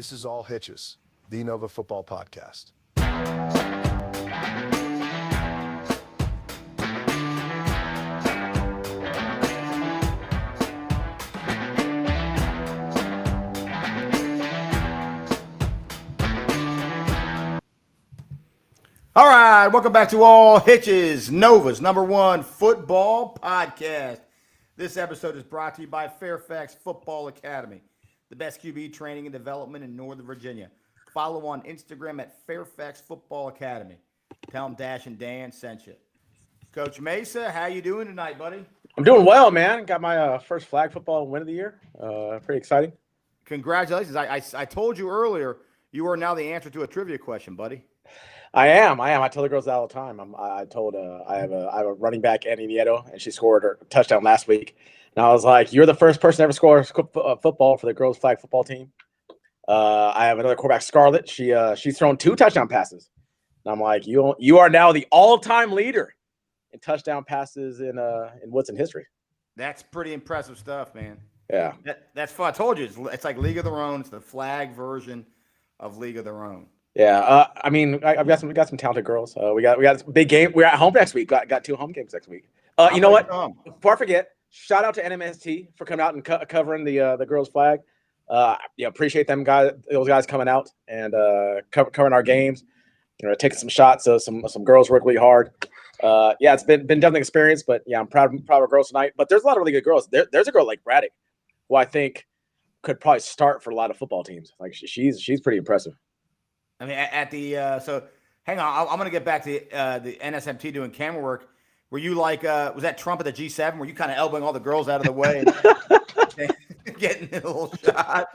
This is All Hitches, the Nova Football Podcast. All right, welcome back to All Hitches, Nova's #1 football podcast. This episode is brought to you by Fairfax Football Academy, the best QB training and development in Northern Virginia. Follow on Instagram at Fairfax Football Academy. Tell them Dash and Dan sent you. Coach Mesa, how you doing tonight, buddy? I'm doing well, man. Got my first flag football win of the year. Pretty exciting. Congratulations. I told you earlier you are now the answer to a trivia question, buddy. I am. I tell the girls that all the time. I have a running back, Annie Nieto, and she scored her touchdown last week. And I was like, "You're the first person to ever score football for the girls' flag football team." I have another quarterback, Scarlett. She's thrown 2 touchdown passes. And I'm like, "You are now the all-time leader in touchdown passes in Woodson history." That's pretty impressive stuff, man. Yeah, that's fun. I told you it's like League of Their Own. It's the flag version of League of Their Own. Yeah. I mean, I've got some talented girls. We got a big game. We're at home next week. Got 2 home games next week. You know what? Before I forget, shout out to NMST for coming out and covering the girls' flag. Appreciate those guys coming out and covering our games. Taking some shots. So some girls work really hard. It's been definitely an experience, but yeah, I'm proud of girls tonight. But there's a lot of really good girls. There's a girl like Braddock, who I think could probably start for a lot of football teams. Like she's pretty impressive. I mean, so hang on. I'm going to get back to the NSMT doing camera work. Were you like, was that Trump at the G7? Were you kind of elbowing all the girls out of the way and getting a little shot?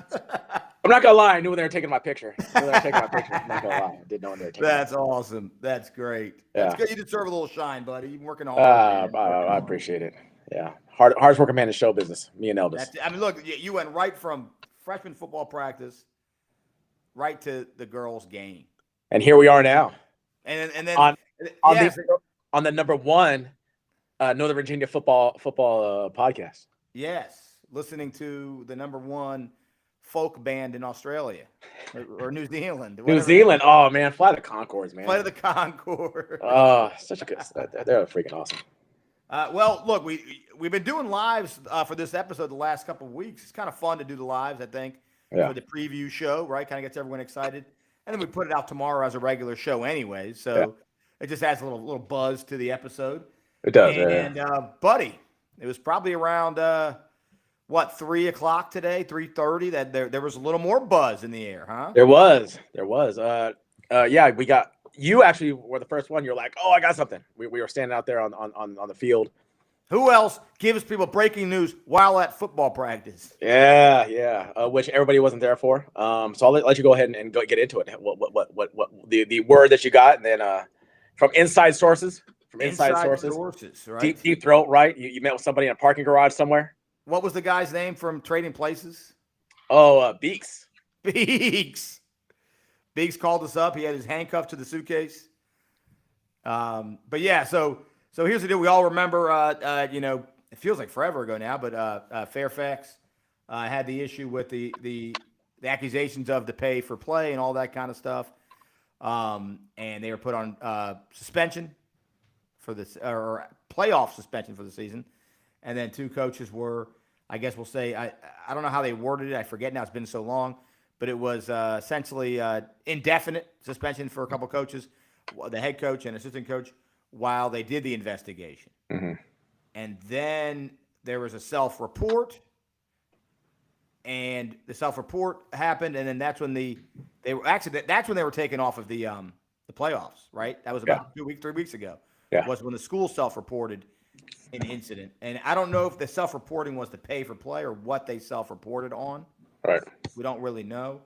I'm not going to lie. I knew when they were taking my picture. I'm not going to lie. I did know when they were taking That's awesome. That's great. Yeah. That's good. You deserve a little shine, buddy. You've been working hard. I appreciate it. Yeah. Hardest working man in show business. Me and Elvis. Look, you went right from freshman football practice right to the girls' game, and here we are now. And then on the #1 Northern Virginia football podcast. Yes, listening to the #1 folk band in Australia or New Zealand. New Zealand. Oh man, fly the Concords, man. Fly to the Concord. Oh, such a good. They're freaking awesome. Well, look, we've been doing lives for this episode the last couple of weeks. It's kind of fun to do the lives, I think. Yeah. For the preview show, right? Kind of gets everyone excited. And then we put it out tomorrow as a regular show anyway. So It just adds a little buzz to the episode. It does. And buddy, it was probably around 3 o'clock today, 3:30, that there was a little more buzz in the air, huh? There was. We got, you actually were the first one. You're like, "Oh, I got something." We were standing out there on the field. Who else gives people breaking news while at football practice? Yeah. Which everybody wasn't there for. So I'll let you go ahead and go get into it. What the word that you got, and then from inside sources. Right? Deep throat, right? You met with somebody in a parking garage somewhere. What was the guy's name from Trading Places? Oh, Beeks. Beeks called us up. He had his handcuff to the suitcase. But yeah, So here's the deal. We all remember, it feels like forever ago now, but Fairfax had the issue with the accusations of the pay for play and all that kind of stuff. And they were put on suspension for this, or playoff suspension for the season. And then 2 coaches were, I guess we'll say, I don't know how they worded it. I forget now. It's been so long. But it was essentially indefinite suspension for a couple coaches, the head coach and assistant coach, while they did the investigation. Mm-hmm. And then there was a self-report, and the self-report happened, and then that's when they were taken off of the playoffs, right? That was about 3 weeks ago. Yeah. Was when the school self-reported an incident. And I don't know if the self-reporting was to pay for play or what they self-reported on. Right. We don't really know.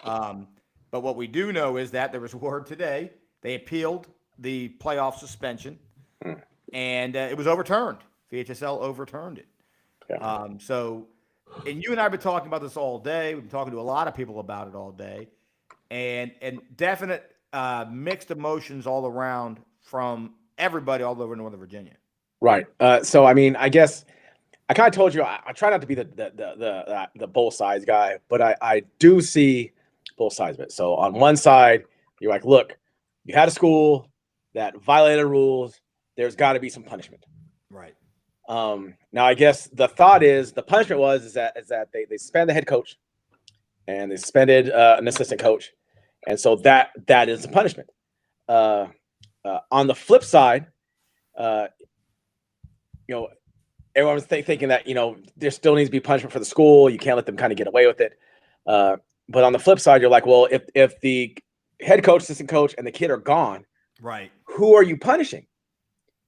But what we do know is that there was word today. They appealed the playoff suspension, and it was overturned. VHSL overturned it. Yeah. And you and I have been talking about this all day. We've been talking to a lot of people about it all day, and definite mixed emotions all around from everybody all over Northern Virginia. Right. So I mean, I guess I kind of told you I try not to be the both sides guy, but I do see both sides of it. So on one side, you're like, look, you had a school that violated rules. There's got to be some punishment. Right. Now, I guess the thought is the punishment is that they suspended the head coach and they suspended an assistant coach. And so that is the punishment. On the flip side, everyone's thinking that, there still needs to be punishment for the school. You can't let them kind of get away with it. But on the flip side, you're like, well, if the head coach, assistant coach, and the kid are gone, right, who are you punishing?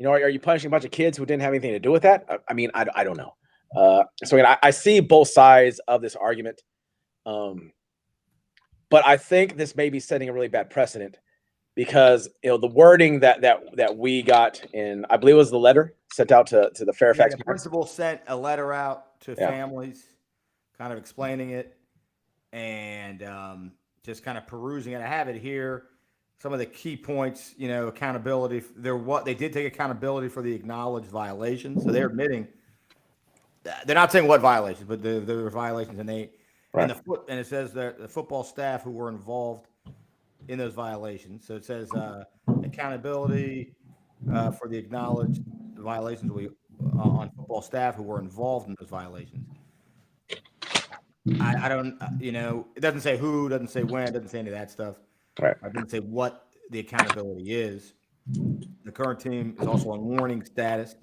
Are you punishing a bunch of kids who didn't have anything to do with that? I mean, I don't know. So again, I see both sides of this argument. But I think this may be setting a really bad precedent because the wording that we got in, I believe it was the letter sent out to the Fairfax. The principal sent a letter out to families, kind of explaining it and just kind of perusing it. I have it here. Some of the key points, accountability. They did take accountability for the acknowledged violations. So they're admitting, they're not saying what violations, but there were violations, and they. Right. And it says that the football staff who were involved in those violations. So it says accountability for the acknowledged violations on football staff who were involved in those violations. I don't, it doesn't say who, doesn't say when, doesn't say any of that stuff. Right. It doesn't say what the accountability is. The current team is also on warning status.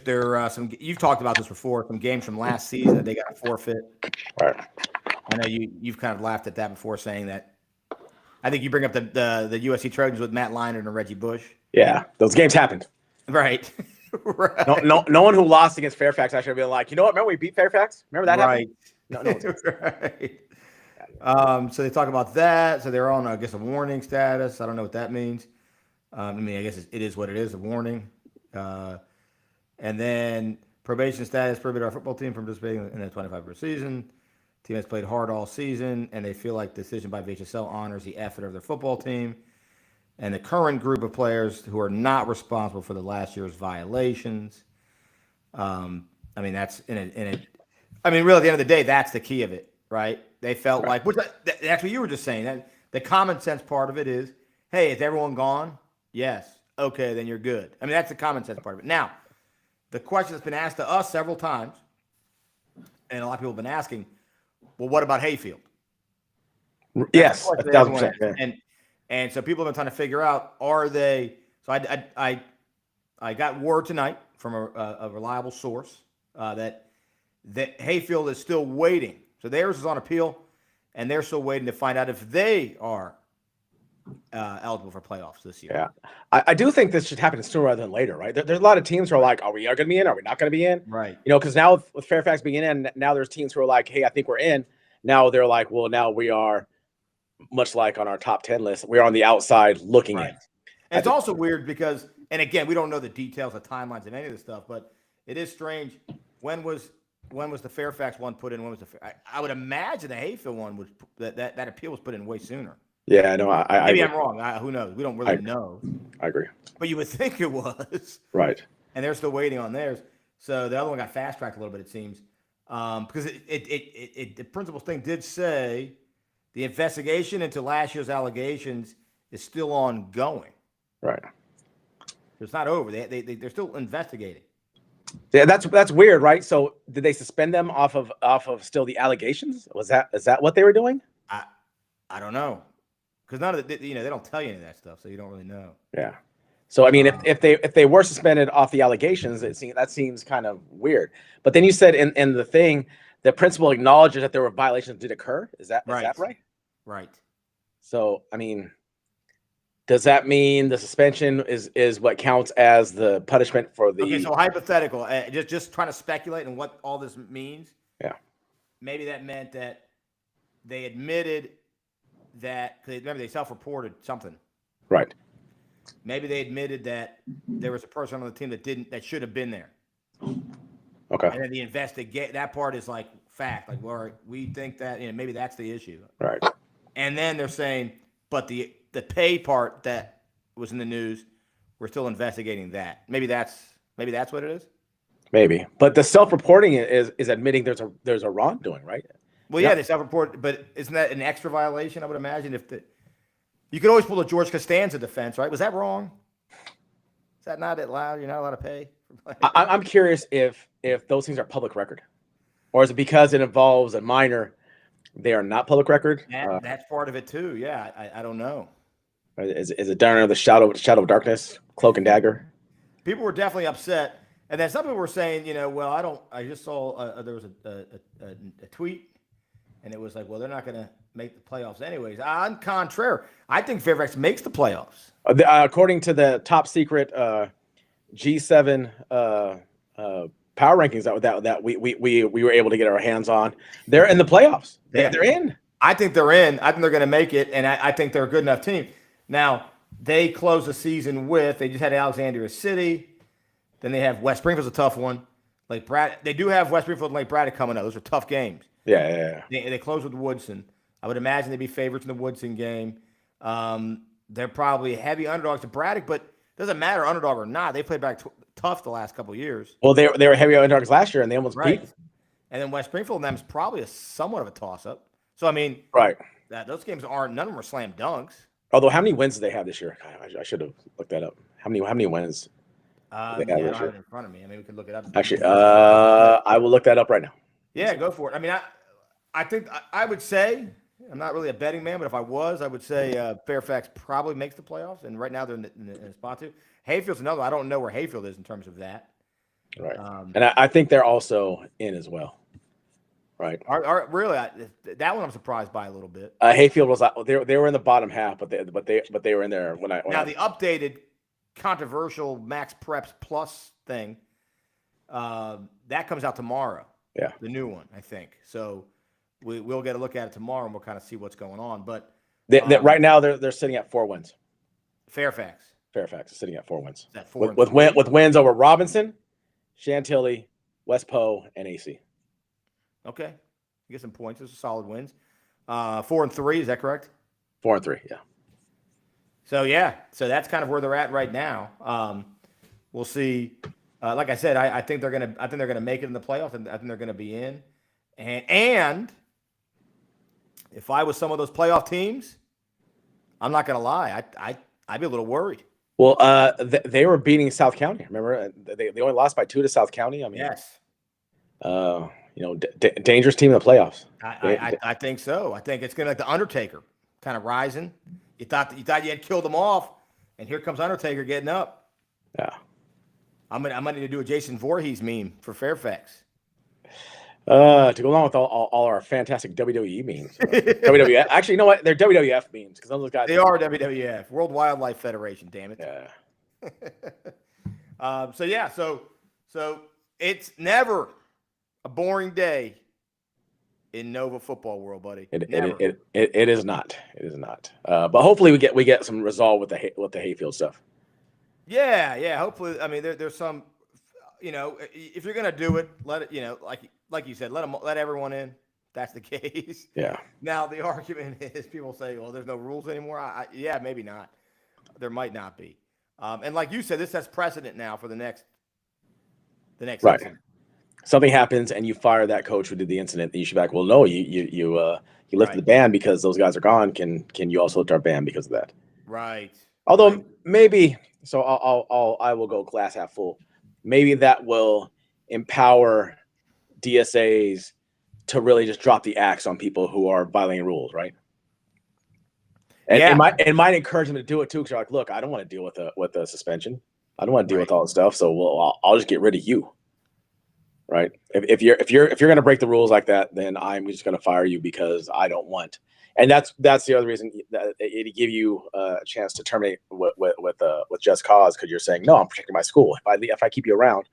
There are some. You've talked about this before. Some games from last season that they got a forfeit. Right. I know you've kind of laughed at that before, saying that. I think you bring up the USC Trojans with Matt Leinart and Reggie Bush. Yeah, those games happened. Right. Right. No one who lost against Fairfax actually be like, remember we beat Fairfax? Remember that happened? No. Right. So they talk about that. So they're on, I guess, a warning status. I don't know what that means. I guess it is what it is, a warning. And then probation status prohibited our football team from participating in the 25-year season. Team has played hard all season, and they feel like the decision by VHSL honors the effort of their football team. And the current group of players who are not responsible for the last year's violations. That's in it. Really, at the end of the day, that's the key of it, right? They felt like, that's what you were just saying. That the common sense part of it is, hey, is everyone gone? Yes. Okay, then you're good. That's the common sense part of it. Now, the question that's been asked to us several times, and a lot of people have been asking, well, what about Hayfield? Yes, 1,000%. Yeah. And so people have been trying to figure out, are they? So I got word tonight from a reliable source that Hayfield is still waiting. So theirs is on appeal, and they're still waiting to find out if they are eligible for playoffs this year. Yeah, I do think this should happen sooner rather than later, right? There's a lot of teams who are like, are we going to be in? Are we not going to be in? Right. Because now with Fairfax being in, now there's teams who are like, hey, I think we're in. Now they're like, well, now we are, much like on our top 10 list, we're on the outside looking in. And it's also weird because, and again, we don't know the details, the timelines of any of this stuff, but it is strange. When was the Fairfax one put in? When was I would imagine the Hayfield one was that appeal was put in way sooner. Yeah, no, maybe I'm wrong. Who knows? We don't really know. I agree. But you would think it was. Right. And they're still waiting on theirs. So the other one got fast tracked a little bit, it seems, because the principal's thing did say the investigation into last year's allegations is still ongoing. Right. It's not over. They're still investigating. Yeah, that's weird, right? So did they suspend them off of still the allegations? Is that what they were doing? I don't know, because none of they don't tell you any of that stuff, so you don't really know. Yeah. So if they were suspended off the allegations, that seems kind of weird. But then you said in the thing, the principal acknowledges that there were violations did occur. Is that right? Right. So does that mean the suspension is what counts as the punishment for the? Okay, so hypothetical, just trying to speculate on what all this means. Yeah. Maybe that meant that they admitted that, because remember they self-reported something. Right. Maybe they admitted that there was a person on the team that should have been there. Okay. And then the investigate that part is like fact, like we think that maybe that's the issue. Right. And then they're saying, but the pay part that was in the news, we're still investigating that. Maybe that's what it is. Maybe, but the self-reporting is admitting there's a wrongdoing, right? Well, yeah, they self-report, but isn't that an extra violation? I would imagine you could always pull a George Costanza defense, right? Was that wrong? Is that not allowed? You're not allowed to pay. I'm curious if those things are public record, or is it because it involves a minor, they are not public record? That's part of it too. Yeah, I don't know. Is it down under the shadow of darkness, cloak and dagger? People were definitely upset, and then some people were saying, well, I just saw there was a tweet, and it was like, well, they're not going to make the playoffs anyways. On contrary, I think Fairfax makes the playoffs. According to the top secret G7 power rankings that we were able to get our hands on, they're in the playoffs. They're in. I think they're in. I think they're going to make it, and I think they're a good enough team. Now, they close the season they just had Alexandria City. Then they have West Springfield's a tough one. They do have West Springfield and Lake Braddock coming up. Those are tough games. Yeah. They close with Woodson. I would imagine they'd be favorites in the Woodson game. They're probably heavy underdogs to Braddock, but it doesn't matter underdog or not. They played back tough the last couple of years. Well, they were heavy underdogs last year, and they almost beat. And then West Springfield and them is probably somewhat of a toss-up. So, I mean, right. Those games none of them are slam dunks. Although, how many wins do they have this year? I should have looked that up. How many wins? I don't have it in front of me. I mean, we could look it up. Actually, I will look that up right now. Yeah, go for it. I mean, I think I would say, I'm not really a betting man, but if I was, I would say Fairfax probably makes the playoffs, and right now they're in a spot two. Hayfield's another. I don't know where Hayfield is in terms of that. Right, and I think they're also in as well. Right. Really, that one I'm surprised by a little bit. Hayfield was they were in the bottom half, but they were in there when I. The updated controversial Max Preps Plus thing that comes out tomorrow. Yeah, the new one, I think. So we'll get a look at it tomorrow, and we'll kind of see what's going on. But right now they're sitting at 4 wins. Fairfax is sitting at 4 wins. At 4 with wins over Robinson, Chantilly, West Poe, and AC. Okay, you get some points. Those are solid wins. 4-3, is that correct? 4-3, yeah. So that's kind of where they're at right now. We'll see. Like I said, I think they're gonna make it in the playoffs, and I think they're gonna be in. And if I was some of those playoff teams, I'm not gonna lie, I'd be a little worried. Well, they were beating South County. Remember, they only lost by 2 to South County. I mean, yes. Dangerous team in the playoffs. I think so. I think it's gonna be like the Undertaker, kind of rising. You thought you had killed them off, and here comes Undertaker getting up. Yeah. I might need to do a Jason Voorhees meme for Fairfax. To go along with all our fantastic WWE memes. WWF. Actually, you know what? They're WWF memes because those guys. They are WWF, World Wildlife Federation. Damn it. Yeah. So it's never a boring day in Nova football world, buddy. It is not. It is not. But hopefully we get some resolve with the Hayfield stuff. Yeah. Hopefully, I mean, there's some, if you're gonna do it, let it, like you said, let everyone in. That's the case. Yeah. Now the argument is people say, well, there's no rules anymore. Yeah, maybe not. There might not be. And like you said, this has precedent now for the next right. season. Something happens and you fire that coach who did the incident. You should be like, well, no, you lifted the ban because those guys are gone. Can you also lift our ban because of that? Right. Although maybe. So I will go glass half full. Maybe that will empower DSAs to really just drop the axe on people who are violating rules, right? And it might encourage them to do it too, because you're like, look, I don't want to deal with a suspension. I don't want to deal with all this stuff. So I'll just get rid of you, right? If you're going to break the rules like that, then I'm just going to fire you because I don't want. And that's the other reason that it give you a chance to terminate with just cause, because you're saying, no, I'm protecting my school. If I keep you around,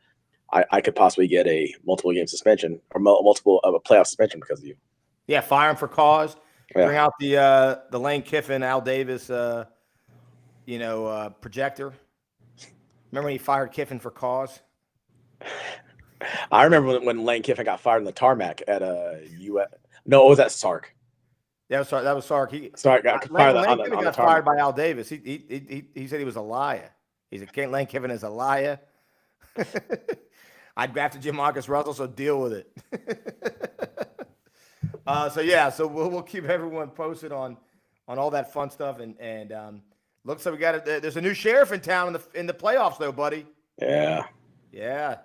I could possibly get a multiple game suspension or multiple of a playoff suspension because of you. Yeah, fire him for cause. Yeah. Bring out the Lane Kiffin, Al Davis, projector. Remember when he fired Kiffin for cause? I remember when Lane Kiffin got fired in the tarmac at US. No, it was at Sark. Yeah, that was Sark. Sark got fired on the got fired by Al Davis. He said he was a liar. He said Lane Kiffin is a liar. I'd drafted Jim Marcus Russell, so deal with it. So we'll keep everyone posted on all that fun stuff. And looks like there's a new sheriff in town in the playoffs, though, buddy. Yeah. Yeah.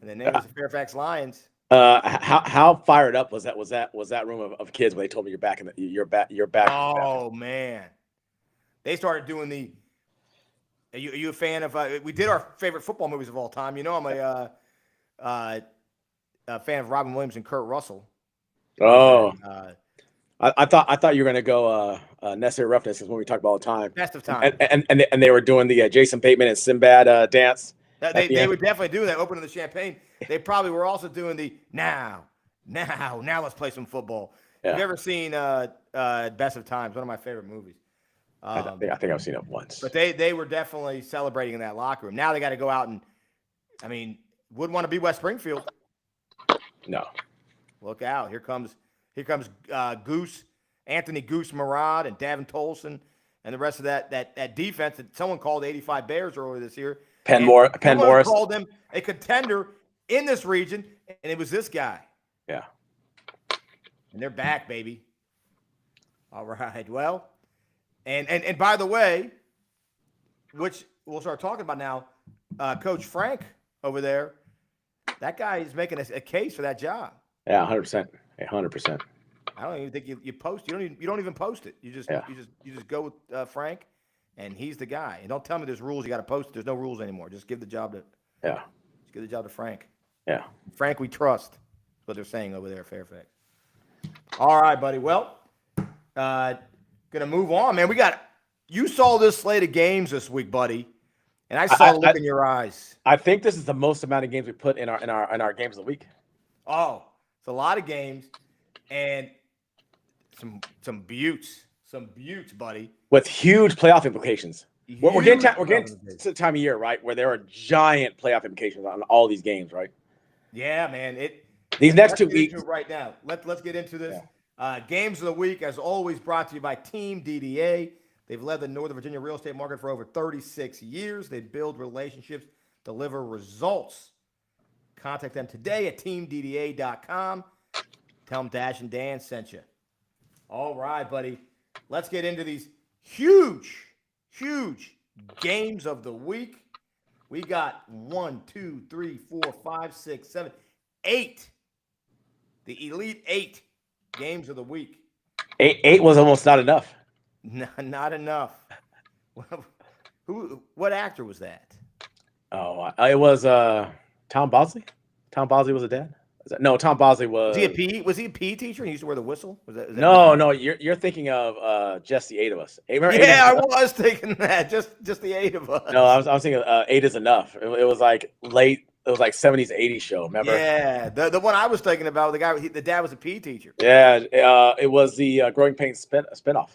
And the name is the Fairfax Lions. How fired up was that room of kids when they told me you're back? Oh man, they started doing the. Are you a fan of? We did our favorite football movies of all time. You know, I'm a fan of Robin Williams and Kurt Russell. Oh, I thought you were gonna go Necessary Roughness, because when we talk about all the time. Best of time. And they were doing the Jason Bateman and Sinbad dance. They would definitely do that, opening the champagne. They probably were also doing the now let's play some football. Yeah. Have you ever seen Best of Times? One of my favorite movies. I think I've seen it once. But they were definitely celebrating in that locker room. Now they got to go out and, wouldn't want to be West Springfield. No. Look out! Here comes Goose, Anthony Goose Marad, and Davin Tolson, and the rest of that defense that someone called 85 Bears earlier this year. Penn Morris called them a contender in this region, and it was this guy. Yeah. And they're back, baby. All right. Well, and by the way, which we'll start talking about now, Coach Frank over there, that guy is making a case for that job. Yeah, 100%. 100%. I don't even think you post. You don't even post it. You just go with Frank, and he's the guy. And don't tell me there's rules you got to post. There's no rules anymore. Just give the job to Just give the job to Frank. Yeah. Frank, we trust. That's what they're saying over there at Fairfax. All right, buddy. Well, gonna move on, man. You saw this slate of games this week, buddy, and I saw the look in your eyes. I think this is the most amount of games we put in our games of the week. Oh, it's a lot of games, and some buttes, buddy, with huge playoff implications. We're getting to the time of year, right, where there are giant playoff implications on all these games, right? Yeah, man. These next 2 weeks right now. Let's get into this. Yeah. Games of the week, as always, brought to you by Team DDA. They've led the Northern Virginia real estate market for over 36 years. They build relationships, deliver results. Contact them today at teamdda.com. Tell them Dash and Dan sent you. All right, buddy. Let's get into these huge games of the week. We got 1, 2, 3, 4, 5, 6, 7, 8. The Elite 8 games of the week. Eight was almost not enough. Not enough. What actor was that? Oh, it was Tom Bosley. Tom Bosley was a dad. No, Tom Bosley was. Was he a PE teacher? He used to wear the whistle. Is that no. You're thinking of just the 8 of us. I was thinking that just the 8 of us. No, I was thinking 8 is enough. It was like late. It was like 70s, 80s show. Remember? Yeah, the one I was thinking about. The dad was a PE teacher. Yeah, it was the Growing Pains spinoff.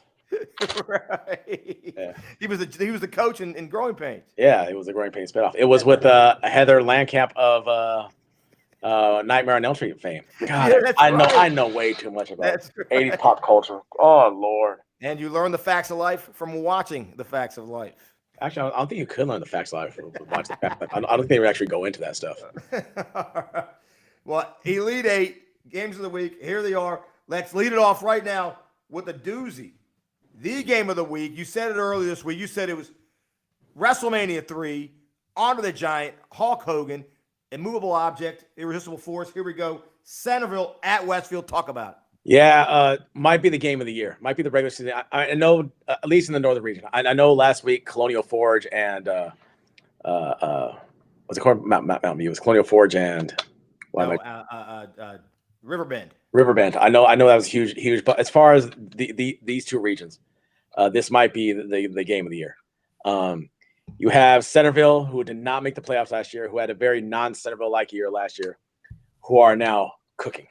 Right. Yeah. He was the coach in Growing Pains. Yeah, it was the Growing Pains spinoff. It was with Heather Landcamp of Nightmare on Elm Street fame. God, yeah, I know way too much about 80s pop culture. Oh Lord! And you learn the facts of life from watching the facts of life. Actually, I don't think you could learn the facts of life from watching the facts. I don't think they would actually go into that stuff. Well, Elite 8 games of the week. Here they are. Let's lead it off right now with a doozy. The game of the week. You said it earlier this week. You said it was WrestleMania 3, Honor the Giant, Hulk Hogan, Immovable Object, Irresistible Force. Here we go. Centerville at Westfield. Talk about it. Yeah, might be the game of the year. Might be the regular season. I know, at least in the northern region. I know last week Colonial Forge and what's it called? Mount View. It was Colonial Forge and Riverbend. Riverbend. I know that was huge. But as far as these two regions, this might be the game of the year. You have Centerville, who did not make the playoffs last year, who had a very non-Centerville-like year last year, who are now cooking.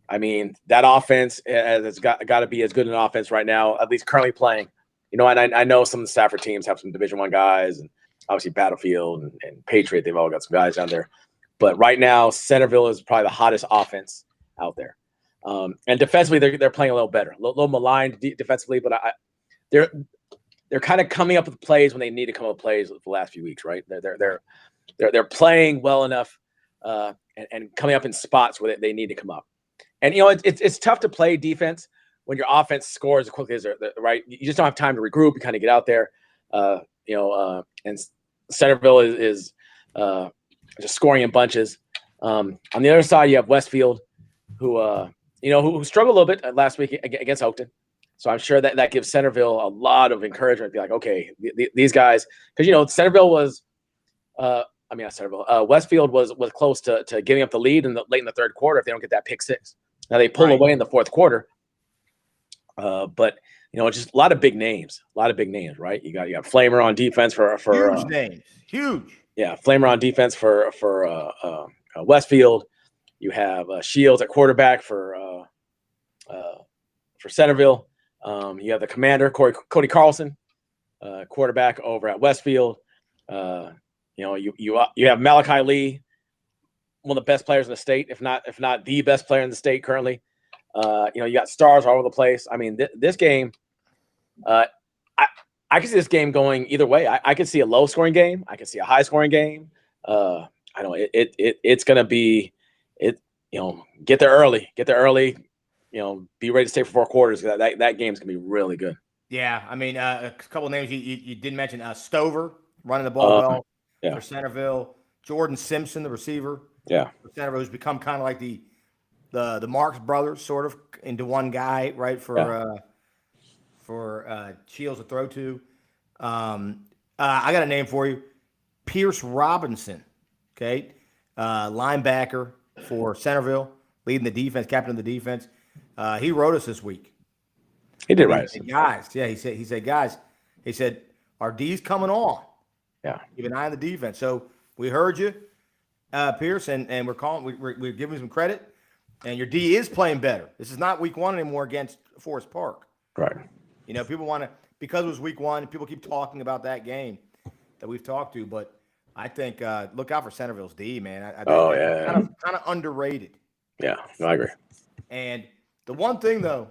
I mean, that offense has got to be as good an offense right now, at least currently playing. You know, and I know some of the Stafford teams have some Division I guys, and obviously Battlefield and Patriot, they've all got some guys down there. But right now, Centerville is probably the hottest offense out there. And defensively, they're playing a little better, a little maligned defensively, but they're kind of coming up with plays when they need to come up with plays the last few weeks, right? they're playing well enough and coming up in spots where they need to come up. And it's tough to play defense when your offense scores as quickly as they're right. You just don't have time to regroup and kind of get out there. And Centerville is just scoring in bunches. On the other side, you have Westfield, who struggled a little bit last week against Oakton. So I'm sure that gives Centerville a lot of encouragement. Be like, okay, these guys, because Centerville was, not Centerville. Westfield was close to giving up the lead late in the third quarter if they don't get that pick six. Now they pull away in the fourth quarter, but just a lot of big names, right? You got Flamer on defense for huge names, huge. Yeah, Flamer on defense for Westfield. You have Shields at quarterback for Centerville. You have the commander, Cody Carlson, quarterback over at Westfield. You have Malachi Lee, one of the best players in the state, if not the best player in the state currently. You got stars all over the place. I mean, this game, I can see this game going either way. I can see a low scoring game. I can see a high scoring game. I know it's going to be get there early. Be ready to stay for 4 quarters. That game's going to be really good. Yeah. I mean, a couple of names you did mention, Stover running the ball well for Centerville, Jordan Simpson, the receiver. Yeah. For Centerville, who's become kind of like the Marks brothers sort of into one guy, right? For Shields to throw to. I got a name for you. Pierce Robinson. Okay. Linebacker for Centerville, leading the defense, captain of the defense. He wrote us this week. He did write us. Guys, yeah, he said, guys, our D's coming on. Yeah. Keep an eye on the defense. So we heard you, Pierce, and we're giving you some credit. And your D is playing better. This is not week 1 anymore against Forest Park. Right. People want to, because it was week 1, people keep talking about that game that we've talked to, but I think look out for Centerville's D, man. I think kind of underrated. Yeah, no, I agree. And the one thing though,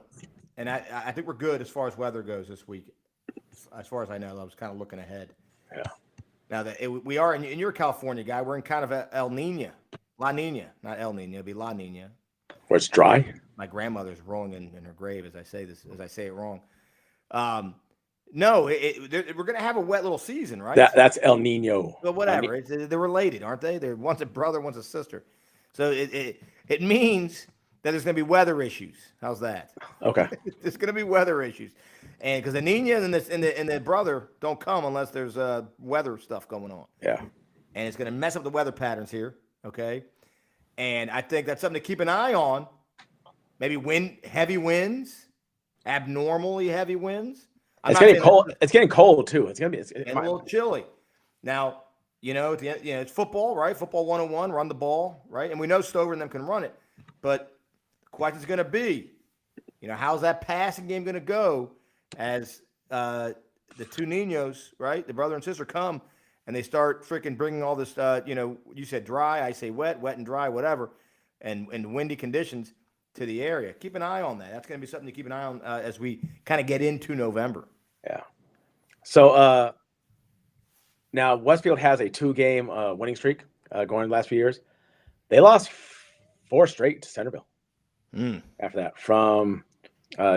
and I think we're good as far as weather goes this week. As far as I know, I was kind of looking ahead. Yeah. Now that we are, and you're a California guy, we're in kind of La Nina, not El Nino, it'd be La Nina. Where it's dry. My grandmother's rolling in her grave as I say it wrong. No, we're going to have a wet little season, right? That's El Nino. Well, whatever. They're related, aren't they? They're one's a brother, one's a sister. So it means that there's going to be weather issues. How's that? Okay. There's going to be weather issues, and because the Nina and the brother don't come unless there's weather stuff going on. Yeah. And it's going to mess up the weather patterns here. Okay. And I think that's something to keep an eye on. Maybe heavy winds, abnormally heavy winds. It's getting cold. It's getting cold too. It's gonna be a little chilly. Now, it's football, right? Football 101, run the ball, right? And we know Stover and them can run it. But the question's going to be, how's that passing game going to go as the two Ninos, right? The brother and sister come and they start freaking bringing all this, you said dry, I say wet and dry, whatever, and windy conditions to the area. Keep an eye on that. That's going to be something to keep an eye on as we kind of get into November. Yeah. So now Westfield has a 2-game winning streak going the last few years. They lost 4 straight to Centerville. After that, from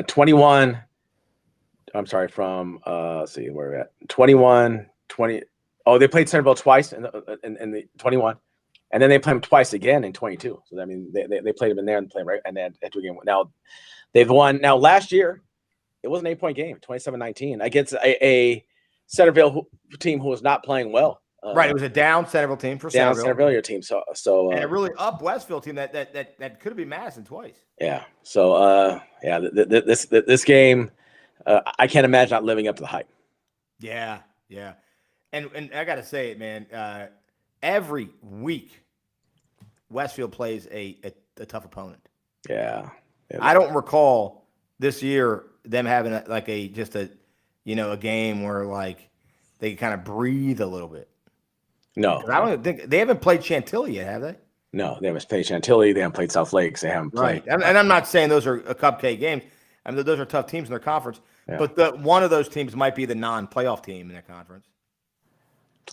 21. I'm sorry, from let's see where we're at. 21, 20. Oh, they played Centerville twice in the 21, and then they played them twice again in 22. So I mean, they played them in there and played right, and then at 2 game. Now they've won. Now last year, it was an 8-point game, 27-19 against a Centerville team who was not playing well. Right, it was a down Centerville team for Centerville. Down Centerville, your team. So and a really up Westfield team that could have been Madison twice. Yeah. So this game, I can't imagine not living up to the hype. Yeah. And I got to say it, man. Every week, Westfield plays a tough opponent. Yeah. I don't recall this year them having a game where like they kind of breathe a little bit. No, I don't even think they haven't played Chantilly yet, have they? No, they haven't played Chantilly. They haven't played South Lakes. They haven't played. Right, and I'm not saying those are a cupcake games. I mean, those are tough teams in their conference. Yeah. But one of those teams might be the non-playoff team in their conference.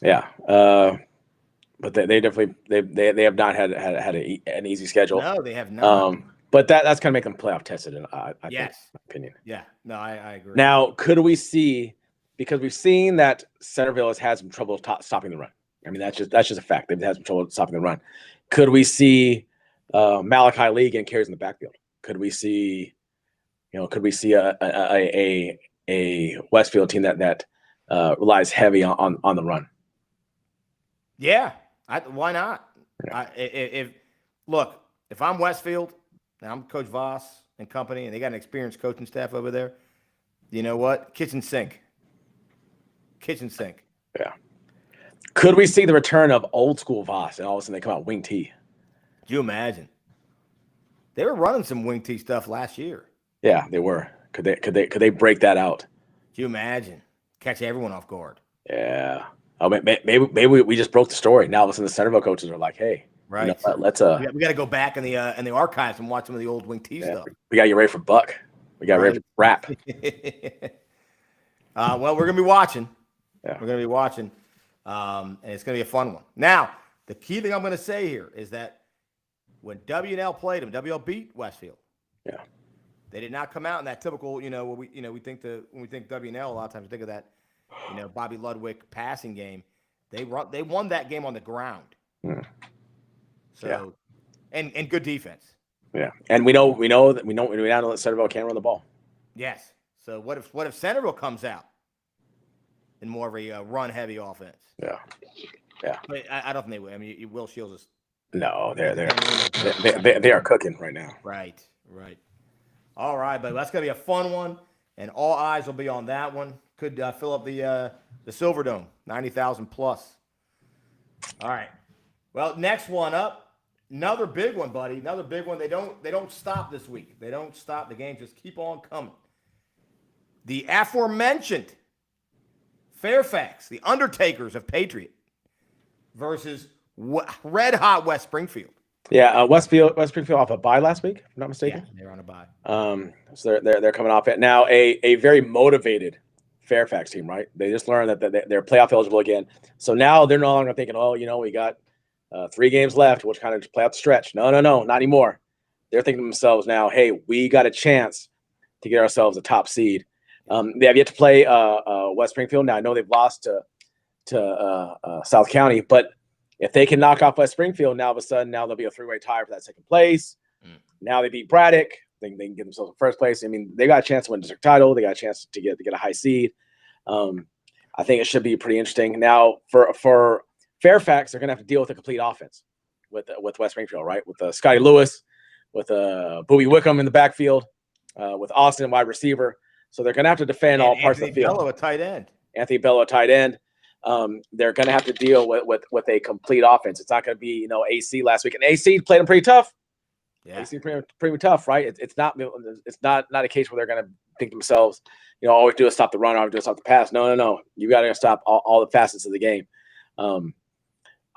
Yeah, but they definitely they have not had an easy schedule. No, they have not. But that's kind of make them playoff tested, I think, in my opinion. Yeah, no, I agree. Now, could we see, because we've seen that Centerville has had some trouble stopping the run. I mean, that's just a fact. They've had some trouble stopping the run. Could we see Malachi Lee getting carries in the backfield? Could we see, a Westfield team that relies heavy on the run? Yeah, why not? Yeah. If I'm Westfield and I'm Coach Voss and company, and they got an experienced coaching staff over there, you know what? Kitchen sink. Yeah. Could we see the return of old school Voss, and all of a sudden they come out wing T? Do you imagine? They were running some wing T stuff last year. Yeah, they were. Could they break that out? Do you imagine? Catch everyone off guard. Yeah. Oh, maybe we just broke the story. Now, all of a sudden, the Centerville coaches are like, "Hey, right? Let's we got to go back in the archives and watch some of the old wing T stuff. We got you ready for Buck. We got ready for rap. Well, we're gonna be watching. Yeah. We're gonna be watching, and it's gonna be a fun one. Now, the key thing I'm gonna say here is that when WNL played them, WNL beat Westfield. Yeah. They did not come out in that typical, when we think WNL, a lot of times we think of that, Bobby Ludwig passing game. They won that game on the ground. Mm. So, yeah. and good defense. Yeah, and we know that Centerville can't run the ball. Yes. So what if Centerville comes out in more of a run-heavy offense? Yeah. But I don't think they will. I mean, Will Shields is. No, they are cooking right now. Right. All right, but that's gonna be a fun one, and all eyes will be on that one. Could fill up the Silver Dome, 90,000 plus. All right. Well, next one up, another big one, buddy. Another big one. They don't stop this week. They don't stop. The games just keep on coming. The aforementioned Fairfax, the Undertakers of Patriot, versus red hot West Springfield. Yeah, West Springfield off a bye last week, if I'm not mistaken. Yeah, they're on a bye. So they're coming off it now. A very motivated Fairfax team, right? They just learned that they're playoff eligible again. So now they're no longer thinking, we got 3 games left. We'll kind of play out the stretch. No, not anymore. They're thinking to themselves now, hey, we got a chance to get ourselves a top seed. They have yet to play West Springfield. Now I know they've lost to South County, but if they can knock off West Springfield, now all of a sudden they'll be a 3-way tie for that second place. Now they beat Braddock. They can get themselves in first place. I mean, they got a chance to win the district title. They got a chance to get a high seed. I think it should be pretty interesting. Now for Fairfax, they're gonna have to deal with a complete offense with West Springfield, right? With Scotty Lewis, with Bowie Wickham in the backfield, with Austin wide receiver. So they're gonna have to defend all parts of the field. Bello, a tight end. Anthony Bello, a tight end. They're going to have to deal with a complete offense. It's not going to be, AC last week, and AC played them pretty tough. Yeah, AC pretty tough, right? It's not a case where they're going to think to themselves, all we do is stop the run, all we do is stop the pass. No. You got to stop all the facets of the game.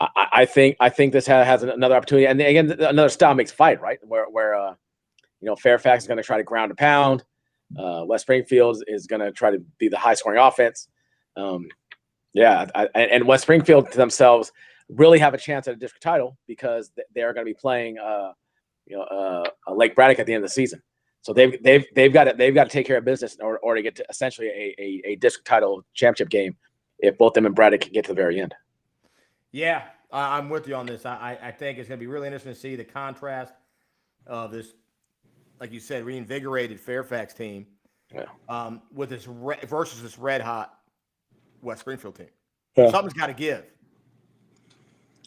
I think this has another opportunity, and again, another style makes fight, right? Where Fairfax is going to try to ground and pound. West Springfield is going to try to be the high scoring offense. And West Springfield themselves really have a chance at a district title because they are going to be playing, Lake Braddock at the end of the season. So they've got to take care of business in order to get to essentially a district title championship game. If both them and Braddock can get to the very end. Yeah, I'm with you on this. I think it's going to be really interesting to see the contrast of this, like you said, reinvigorated Fairfax team, with this versus this red hot West Springfield team. Yeah. Something's got to give.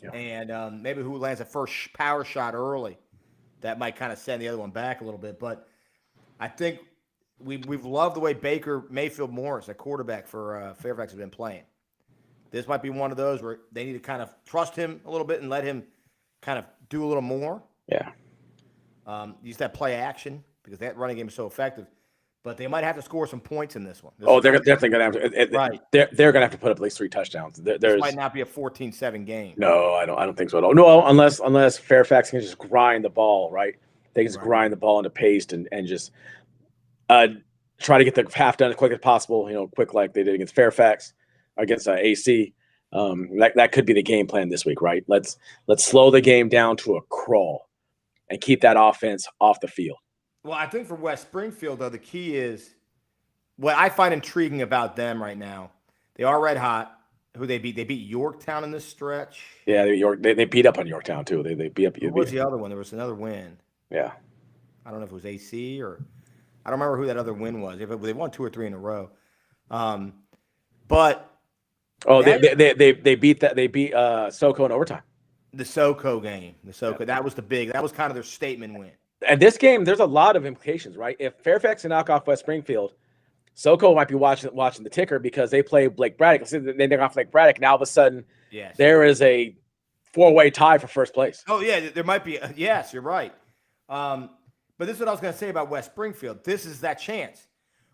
Yeah. And maybe who lands a first power shot early, that might kind of send the other one back a little bit. But I think we've loved the way Baker Mayfield Morris, a quarterback for Fairfax, has been playing. This might be one of those where they need to kind of trust him a little bit and let him kind of do a little more. Yeah. Use that play action because that running game is so effective. But they might have to score some points in this one. They're definitely going to have to. Right. They're going to have to put up at least 3 touchdowns. This might not be a 14-7 game. No, I don't think so at all. No, unless Fairfax can just grind the ball, right? They can just grind the ball into pace and just try to get the half done as quick as possible. Quick like they did against Fairfax, against AC. That could be the game plan this week, right? Let's slow the game down to a crawl and keep that offense off the field. Well, I think for West Springfield, though, the key is what I find intriguing about them right now. They are red hot. Who they beat? They beat Yorktown in this stretch. Yeah, they beat up on Yorktown too. They beat up. Who was the other one? There was another win. Yeah. I don't know if it was AC or I don't remember who that other win was. If they won 2 or 3 in a row. But they beat SoCo in overtime. The SoCo game. That was that was kind of their statement win. And this game, there's a lot of implications, right? If Fairfax can knock off West Springfield, SoCo might be watching the ticker because they play Blake Braddock. They knock off Blake Braddock. Now all of a sudden, there is a 4-way tie for first place. Oh yeah, there might be. Yes, you're right. But this is what I was going to say about West Springfield. This is that chance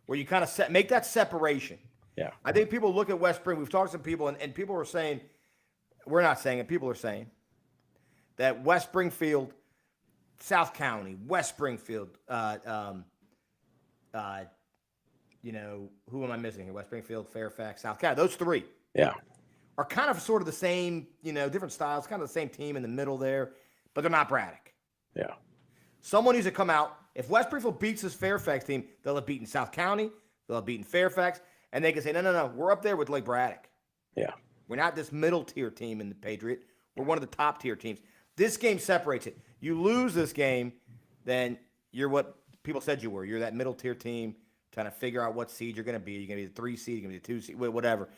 where you kind of make that separation. Yeah. I think people look at West Spring. We've talked to some people, and people are saying, we're not saying it, people are saying that West Springfield, South County, West Springfield, who am I missing here? West Springfield, Fairfax, South County. Those three. Yeah. Are kind of sort of the same, different styles, kind of the same team in the middle there, but they're not Braddock. Yeah. Someone needs to come out. If West Springfield beats this Fairfax team, they'll have beaten South County, they'll have beaten Fairfax, and they can say, no, we're up there with Lake Braddock. Yeah. We're not this middle-tier team in the Patriot. We're one of the top-tier teams. This game separates it. You lose this game, then you're what people said you were. You're that middle-tier team trying to figure out what seed you're going to be. You're going to be the 3 seed, you're going to be the 2 seed, whatever.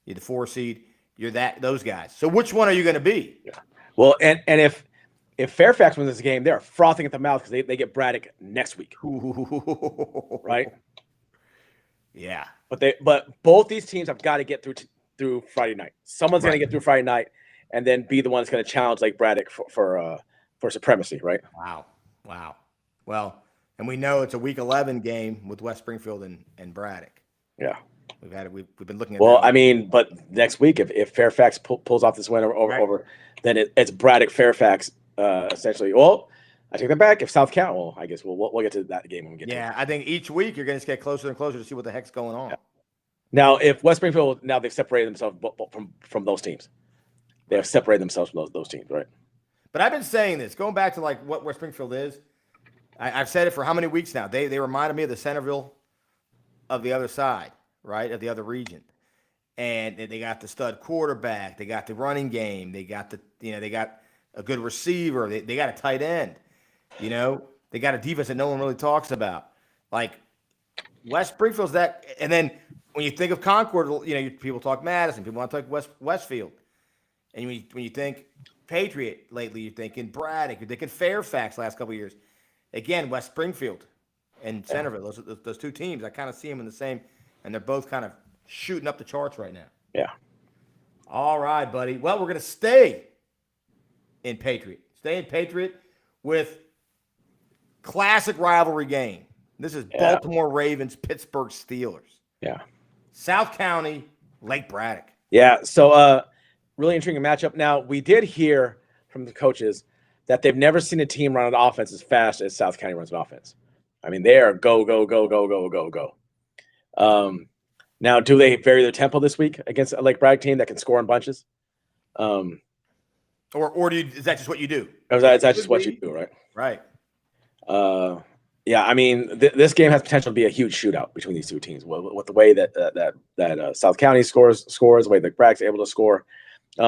You're the 4 seed. You're those guys. So which one are you going to be? Yeah. Well, and if Fairfax wins this game, they're frothing at the mouth because they get Braddock next week. Right? Yeah. But both these teams have got to get through Friday night. Someone's going to get through Friday night and then be the one that's going to challenge Lake Braddock for supremacy, right? Wow. Well, and we know it's a Week 11 game with West Springfield and Braddock. Yeah. We've been looking at. Well, I mean, but next week, if Fairfax pulls off this win over, then it's Braddock Fairfax essentially. Well, I take that back. If South County, well, I guess we'll get to that game when we get to it. Yeah, I think each week you're going to get closer and closer to see what the heck's going on. Yeah. Now, if West Springfield, now they've separated themselves from those teams. They have separated themselves from those teams, right? But I've been saying this, going back to like what West Springfield is. I've said it for how many weeks now? They reminded me of the Centerville of the other side, right, of the other region. And they got the stud quarterback. They got the running game. They got they got a good receiver. They got a tight end. They got a defense that no one really talks about. Like West Springfield's that. And then when you think of Concord, people talk Madison. People want to talk Westfield. And when you think Patriot lately, you're thinking Braddock. You're thinking Fairfax last couple of years. Again, West Springfield and Centerville. Those two teams, I kind of see them in the same, and they're both kind of shooting up the charts right now. Yeah. All right, buddy. Well, we're going to stay in Patriot. Stay in Patriot with classic rivalry game. This is Baltimore Ravens, Pittsburgh Steelers. Yeah. South County, Lake Braddock. Yeah. So, really intriguing matchup. Now, we did hear from the coaches that they've never seen a team run an offense as fast as South County runs an offense. I mean, they are go, go, go, go, go, go, go. Now, do they vary their tempo this week against a Lake Braddock team that can score in bunches? Or is that just what you do? Or is that just what you do, right? Right. Yeah, I mean, this game has potential to be a huge shootout between these two teams. With the way that South County scores, the way that Braddock's able to score.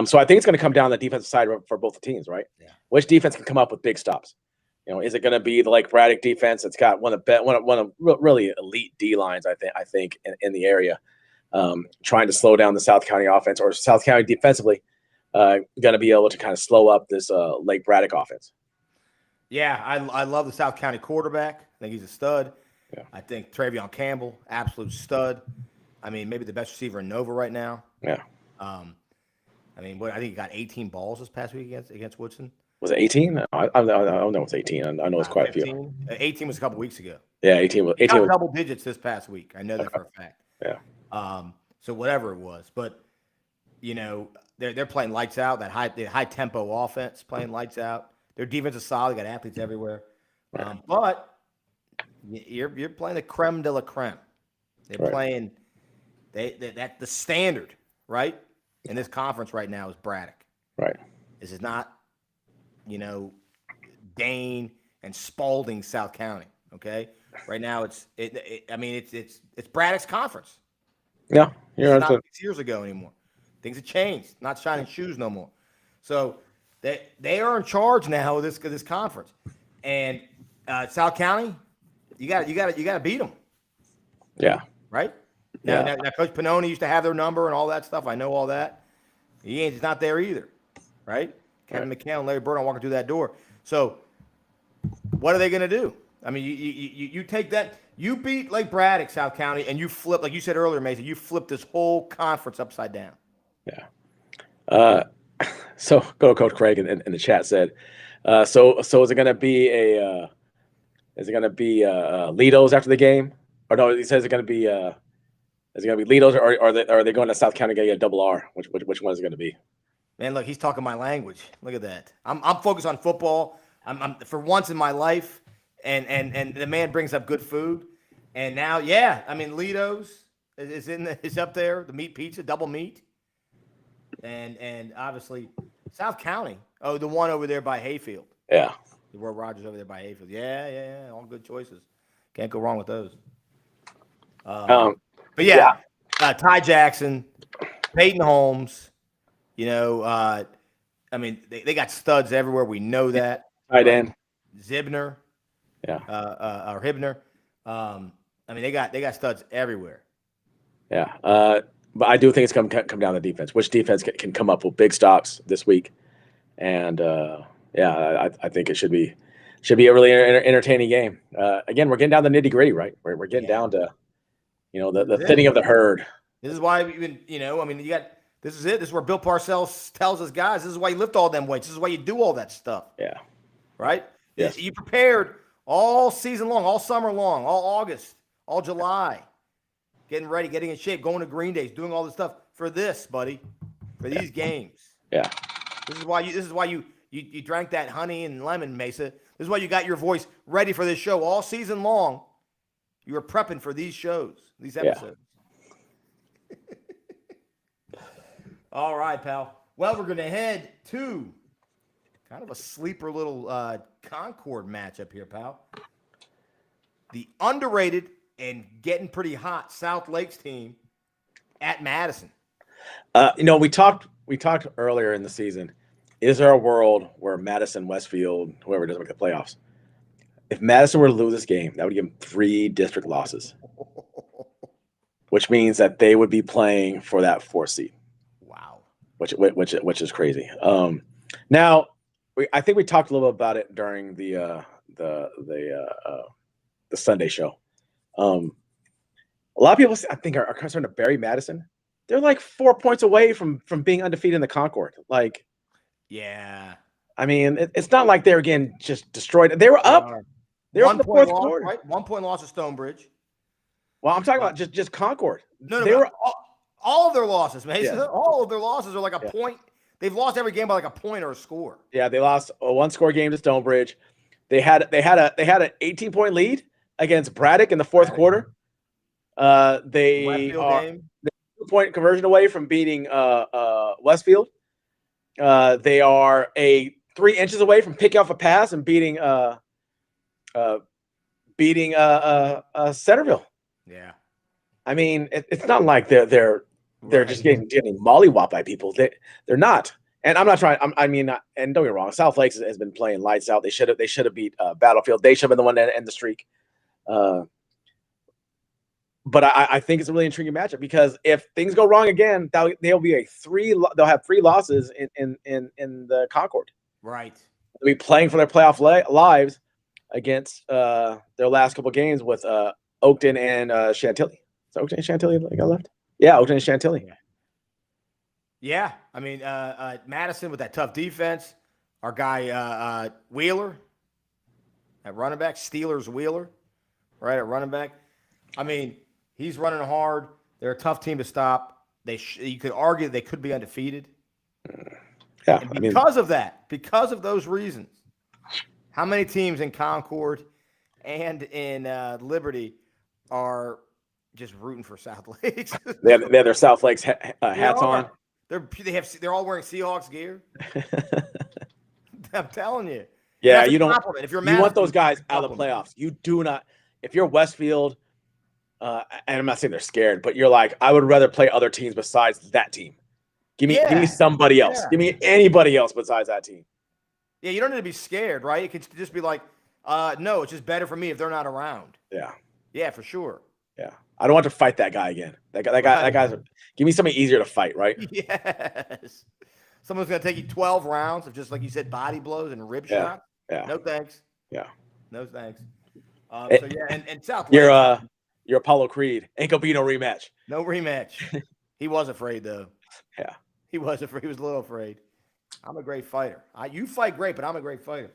So I think it's going to come down the defensive side for both the teams, right? Yeah. Which defense can come up with big stops? Is it going to be the Lake Braddock defense that's got one of really elite D lines? I think in the area, trying to slow down the South County offense, or South County defensively going to be able to kind of slow up this Lake Braddock offense. Yeah, I love the South County quarterback. I think he's a stud. Yeah. I think Travion Campbell, absolute stud. I mean, maybe the best receiver in Nova right now. Yeah. I think he got 18 balls this past week against Woodson. Was it 18? I don't know. It's 18. I know it's quite 15. A few. 18 was a couple weeks ago. Yeah, 18 was double digits this past week. I know that for a fact. Yeah. So whatever it was, but they're playing lights out. That high tempo offense playing lights out. Their defense is solid. They got athletes everywhere. Right. But you're playing the creme de la creme. They're playing the standard, right? in this conference right now is Braddock. Right. This is not, Dane and Spalding, South County. Okay. Right now, it's Braddock's conference. Yeah. It's not 6 years ago anymore. Things have changed. Not shining shoes no more. So they are in charge now of this conference. And South County, you got to beat them. Yeah. Right. Yeah. Now, Coach Pannoni used to have their number and all that stuff. I know all that. He's not there either. Right. Kevin McHale and Larry Bird aren't walking through that door. So what are they going to do? I mean, you take that. You beat Lake Braddock, South County, and you flip, like you said earlier, Mason, you flip this whole conference upside down. Yeah. So go Coach Craig in the chat said, so is it going to be Lido's after the game? Or no, he says it's going to be Lido's, or are they going to South County to get a double R? Which one is it going to be? Man, look, he's talking my language. Look at that. I'm focused on football. I'm for once in my life, and the man brings up good food. And now, Lido's is up there, the meat pizza, double meat. And obviously South County. Oh, the one over there by Hayfield. Yeah. The World Rogers over there by Hayfield. Yeah. All good choices. Can't go wrong with those. But Ty Jackson, Peyton Holmes, they got studs everywhere. We know that. Tight end. Zibner. Yeah. Or Hibner. They got studs everywhere. Yeah. But I do think it's come down to defense. Which defense can come up with big stops this week? And I think it should be a really entertaining game. Again, we're getting down to the nitty gritty, right? We're getting down to, the thinning of the herd. This is why this is it. This is where Bill Parcells tells us, guys, this is why you lift all them weights. This is why you do all that stuff. Yeah. Right? Yes. You prepared all season long, all summer long, all August, all July, getting ready, getting in shape, going to Green Days, doing all this stuff for this, buddy, for these games. Yeah. This is why you drank that honey and lemon, Mesa. This is why you got your voice ready for this show all season long. You were prepping for these shows, these episodes. Yeah. All right, pal. Well, we're going to head to kind of a sleeper little Concord matchup here, pal. The underrated and getting pretty hot South Lakes team at Madison. We talked earlier in the season. Is there a world where Madison, Westfield, whoever doesn't make the playoffs, if Madison were to lose this game, that would give them 3 district losses, which means that they would be playing for that 4th seed. Wow, which is crazy. Now, I think we talked a little bit about it during the Sunday show. A lot of people, I think, are concerned to bury Madison. They're like 4 points away from being undefeated in the Concord. Like, yeah. I mean, it's not like they're getting just destroyed. They were up. They were up in the 4th quarter. Right? 1 point loss to Stonebridge. Well, I'm talking about just Concord. No, they were all of their losses, man. Yeah. All of their losses are like a point. They've lost every game by like a point or a score. Yeah, they lost a 1-score game to Stonebridge. They had an 18-point lead against Braddock in the 4th quarter. They are 2-point conversion away from beating Westfield. They are 3 inches away from picking off a pass and beating Centerville. Yeah, I mean, it's not like they're just getting mollywopped by people. They're not. And I'm not trying. And don't get me wrong. South Lakes has been playing lights out. They should have beat Battlefield. They should have been the one to end the streak. But I think it's a really intriguing matchup because if things go wrong again, they'll have 3 losses in the Concord. Right. They'll be playing for their playoff lives against their last couple games with Oakton and Chantilly. Is Oakton and Chantilly got left? Yeah, Oakton and Chantilly. Yeah. I mean, Madison with that tough defense. Our guy Wheeler at running back, Steelers Wheeler, right at running back. I mean, he's running hard. They're a tough team to stop. You could argue they could be undefeated. Yeah, and because of those reasons, how many teams in Concord and in Liberty are just rooting for South Lakes? they have their South Lakes hats on. They're all wearing Seahawks gear. I'm telling you. Yeah, you don't. Compliment. If you're you want those guys out of the compliment. playoffs. You do not. If you're Westfield, and I'm not saying they're scared, but you're like, I would rather play other teams besides that team. Give me somebody else. Give me anybody else besides that team. Yeah, you don't need to be scared, right? It could just be like, no, it's just better for me if they're not around. Yeah. Yeah, for sure. Yeah. I don't want to fight that guy again. That guy's. Give me somebody easier to fight, right? Yes. Someone's gonna take you 12 rounds of just like you said, body blows and rib shots. Yeah. No thanks. Yeah. No thanks. And South. You're Apollo Creed. Ain't gonna be no rematch. No rematch. He was afraid though. Yeah. He was afraid. He was a little afraid. I'm a great fighter. You fight great, but I'm a great fighter.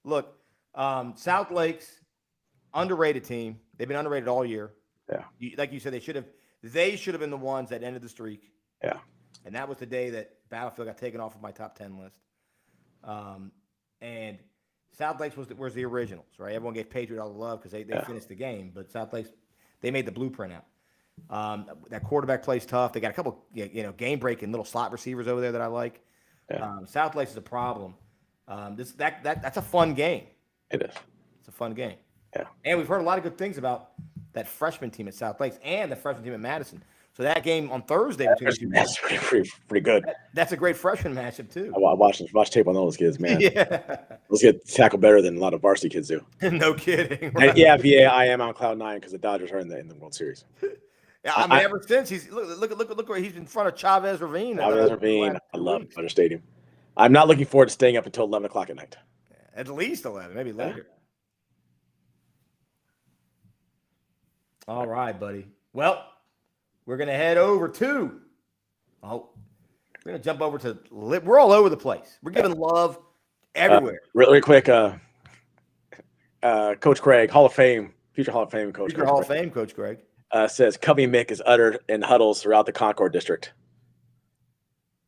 Look, South Lakes, underrated team. They've been underrated all year. Yeah. Like you said, they should have been the ones that ended the streak. Yeah. And that was the day that Battlefield got taken off of my top 10 list. And South Lakes was the originals, right? Everyone gave Patriot all the love because they finished the game, but South Lakes, they made the blueprint out. That quarterback plays tough. They got a couple, game-breaking little slot receivers over there that I like. Yeah. South Lakes is a problem. That's a fun game. It is. It's a fun game. Yeah. And we've heard a lot of good things about that freshman team at South Lakes and the freshman team at Madison. So that game on Thursday between the two that's pretty good. That's a great freshman matchup too. I watch tape on those kids, man. Yeah. Those get tackled better than a lot of varsity kids do. No kidding. Right? And yeah, VA, I am on cloud 9 because the Dodgers are in the World Series. Yeah, I mean, ever since he's look where he's in front of Chavez Ravine. I love Dodger Stadium. I'm not looking forward to staying up until 11 o'clock at night. At least 11, maybe later. All right, buddy. Well, we're gonna head over to. We're gonna jump over to. We're all over the place. We're giving love everywhere. Really quick, Coach Craig, Hall of Fame, future Hall of Fame coach. Future Hall of Fame, Coach Craig. Says Cubby Mick is uttered in huddles throughout the Concord district.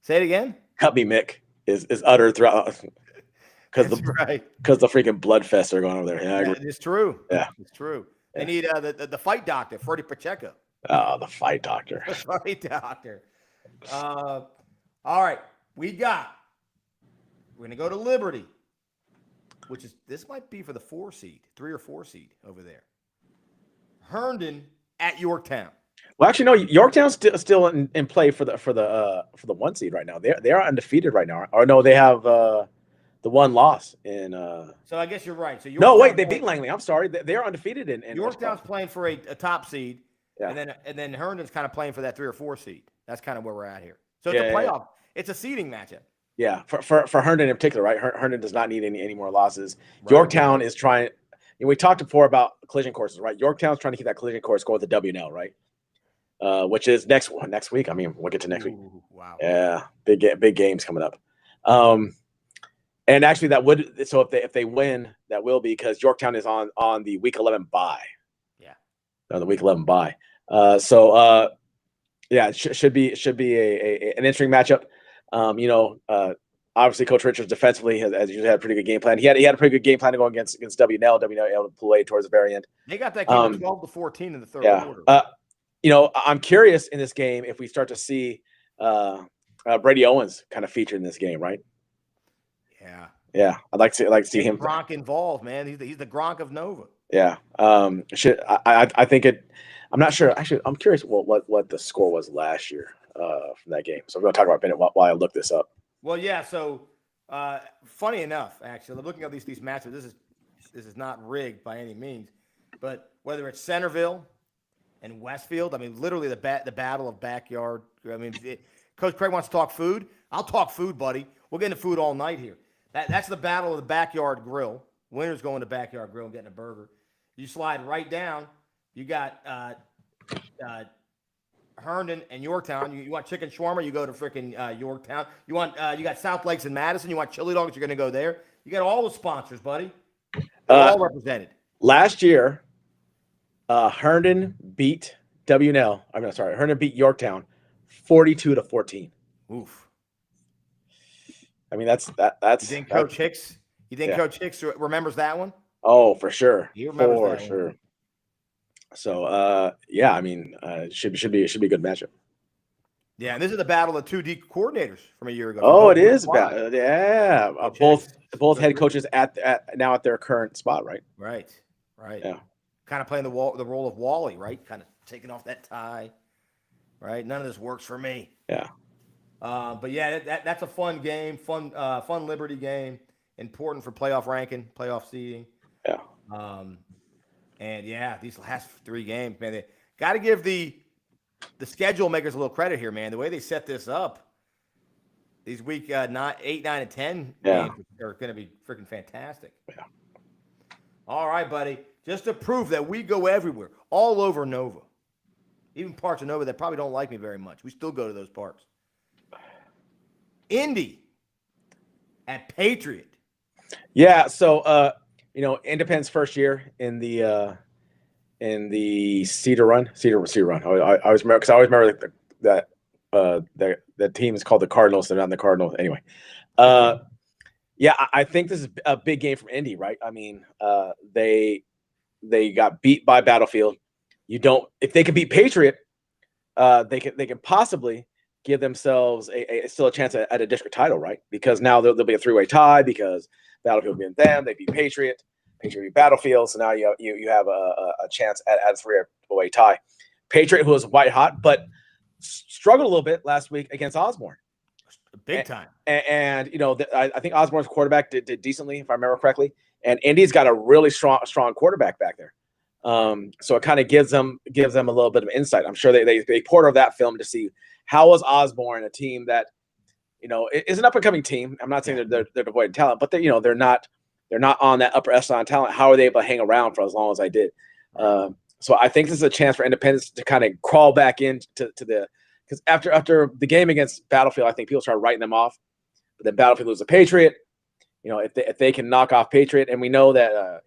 Say it again. Cubby Mick is uttered throughout because the freaking blood fests are going over there. Yeah, it's true. Yeah, it's true. They need the fight doctor, Freddie Pacheco. Oh, the fight doctor. The fight doctor. All right, we're gonna go to Liberty, this might be for the 3 or 4 seed over there. Herndon at Yorktown. Well, actually, no. Yorktown's still in play for the 1 seed right now. They are undefeated right now. Or no, they have the 1 loss in. So I guess you're right. So they beat Langley. I'm sorry, they're undefeated in Yorktown's playing for a top seed, yeah. and then Herndon's kind of playing for that 3 or 4 seed. That's kind of where we're at here. So it's a playoff. Yeah. It's a seeding matchup. Yeah, for Herndon in particular, right? Herndon does not need any more losses. Right. Yorktown is trying. We talked before about collision courses, right? Yorktown's trying to keep that collision course going with the W now, right? Which is next week. I mean, we'll get to next week. Wow. Yeah, big games coming up. And actually, that would if they win, that will be because Yorktown is on the week 11 bye. Yeah. On the week 11 bye. Yeah, it should be an interesting matchup. Obviously, Coach Richards defensively has usually had a pretty good game plan. He had a pretty good game plan to go against WNL. WNL pulled away towards the very end. They got that game 12-14 in the third quarter. I'm curious in this game if we start to see Brady Owens kind of featured in this game, right? Yeah. I'd like to see him. Gronk involved, man. He's the Gronk of Nova. Yeah. I think it. I'm not sure. Actually, I'm curious what the score was last year from that game. So we're going to talk about it in a minute while I look this up. Well, yeah. So, funny enough, actually, looking at these matchups, this is not rigged by any means, but whether it's Centerville and Westfield, I mean, literally the battle of backyard. I mean, Coach Craig wants to talk food. I'll talk food, buddy. We'll get into food all night here. That's the battle of the backyard grill. Winner's going to backyard grill and getting a burger. You slide right down. You got Herndon and Yorktown. You want chicken shawarma, you go to freaking Yorktown. You got South Lakes and Madison. You want chili dogs, you're going to go there. You got all the sponsors, buddy. They're all represented. Last year, Herndon beat WNL. Herndon beat Yorktown 42-14. Oof. I mean, that's. You think Coach Hicks? Coach Hicks remembers that one? Oh, for sure. He remembers for that sure. One. So, I mean, should be a good matchup. Yeah, and this is the battle of 2D coordinators from a year ago. Oh, it is about both head coaches at now at their current spot, right? Right. Yeah. Kind of playing the role of Wally, right? Kind of taking off that tie, right? None of this works for me. Yeah. But yeah, that's a fun game, fun Liberty game, important for playoff ranking, playoff seeding. Yeah. And yeah, these last 3 games, man, they got to give the schedule makers a little credit here, man. The way they set this up, these week 8, 9, and 10 games are going to be freaking fantastic. Yeah. All right, buddy. Just to prove that we go everywhere, all over Nova, even parts of Nova that probably don't like me very much. We still go to those parts. Indy at Patriot. Yeah. So, Independence first year in the Cedar Run. I always remember that the team is called the Cardinals. They're not the Cardinals anyway. Yeah, I think this is a big game from Indy, right? I mean, they got beat by Battlefield. If they can beat Patriot, they can possibly give themselves still a chance at a district title, right? Because now there'll be a 3-way tie because Battlefield beat them, they beat Patriot beat Battlefield, so now you have a chance at a 3-way tie. Patriot, who was white hot, but struggled a little bit last week against Osborne. Big time. And I think Osborne's quarterback did decently, if I remember correctly. And Indy's got a really strong quarterback back there. So it kind of gives them a little bit of insight. I'm sure they poured over that film to see how was Osborne, a team that is an up and coming team. I'm not saying they're devoid of talent, but they're not on that upper echelon talent. How are they able to hang around for as long as I did? So I think this is a chance for Independence to kind of crawl back into the. Because after the game against Battlefield, I think people start writing them off. But then Battlefield loses a Patriot. If they can knock off Patriot, and we know that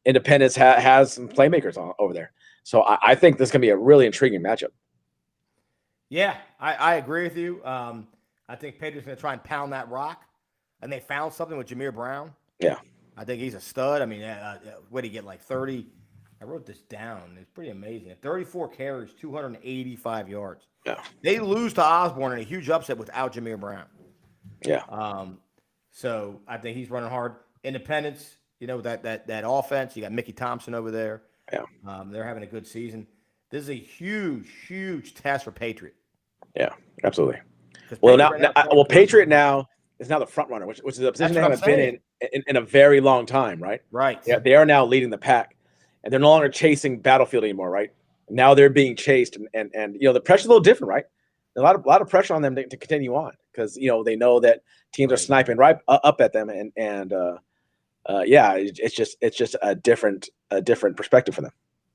Independence has some playmakers over there. So I think this is going to be a really intriguing matchup. Yeah, I agree with you. I think Patriot's going to try and pound that rock, and they found something with Jameer Brown. Yeah, I think he's a stud. I mean, what did he get, like 30? I wrote this down. It's pretty amazing. 34 carries, 285 yards. Yeah. They lose to Osborne in a huge upset without Jameer Brown. Yeah. So I think he's running hard. Independence, that offense. You got Mickey Thompson over there. Yeah. They're having a good season. This is a huge, huge test for Patriot. Yeah, absolutely. Well, Patriot now is now the front runner, which is a position they haven't been in a very long time, right? Right. Yeah, they are now leading the pack. And they're no longer chasing Battlefield anymore, right? Now they're being chased, and the pressure's a little different, right? A lot of pressure on them to continue on because they know that teams are sniping right up at them, and it's just a different perspective for them.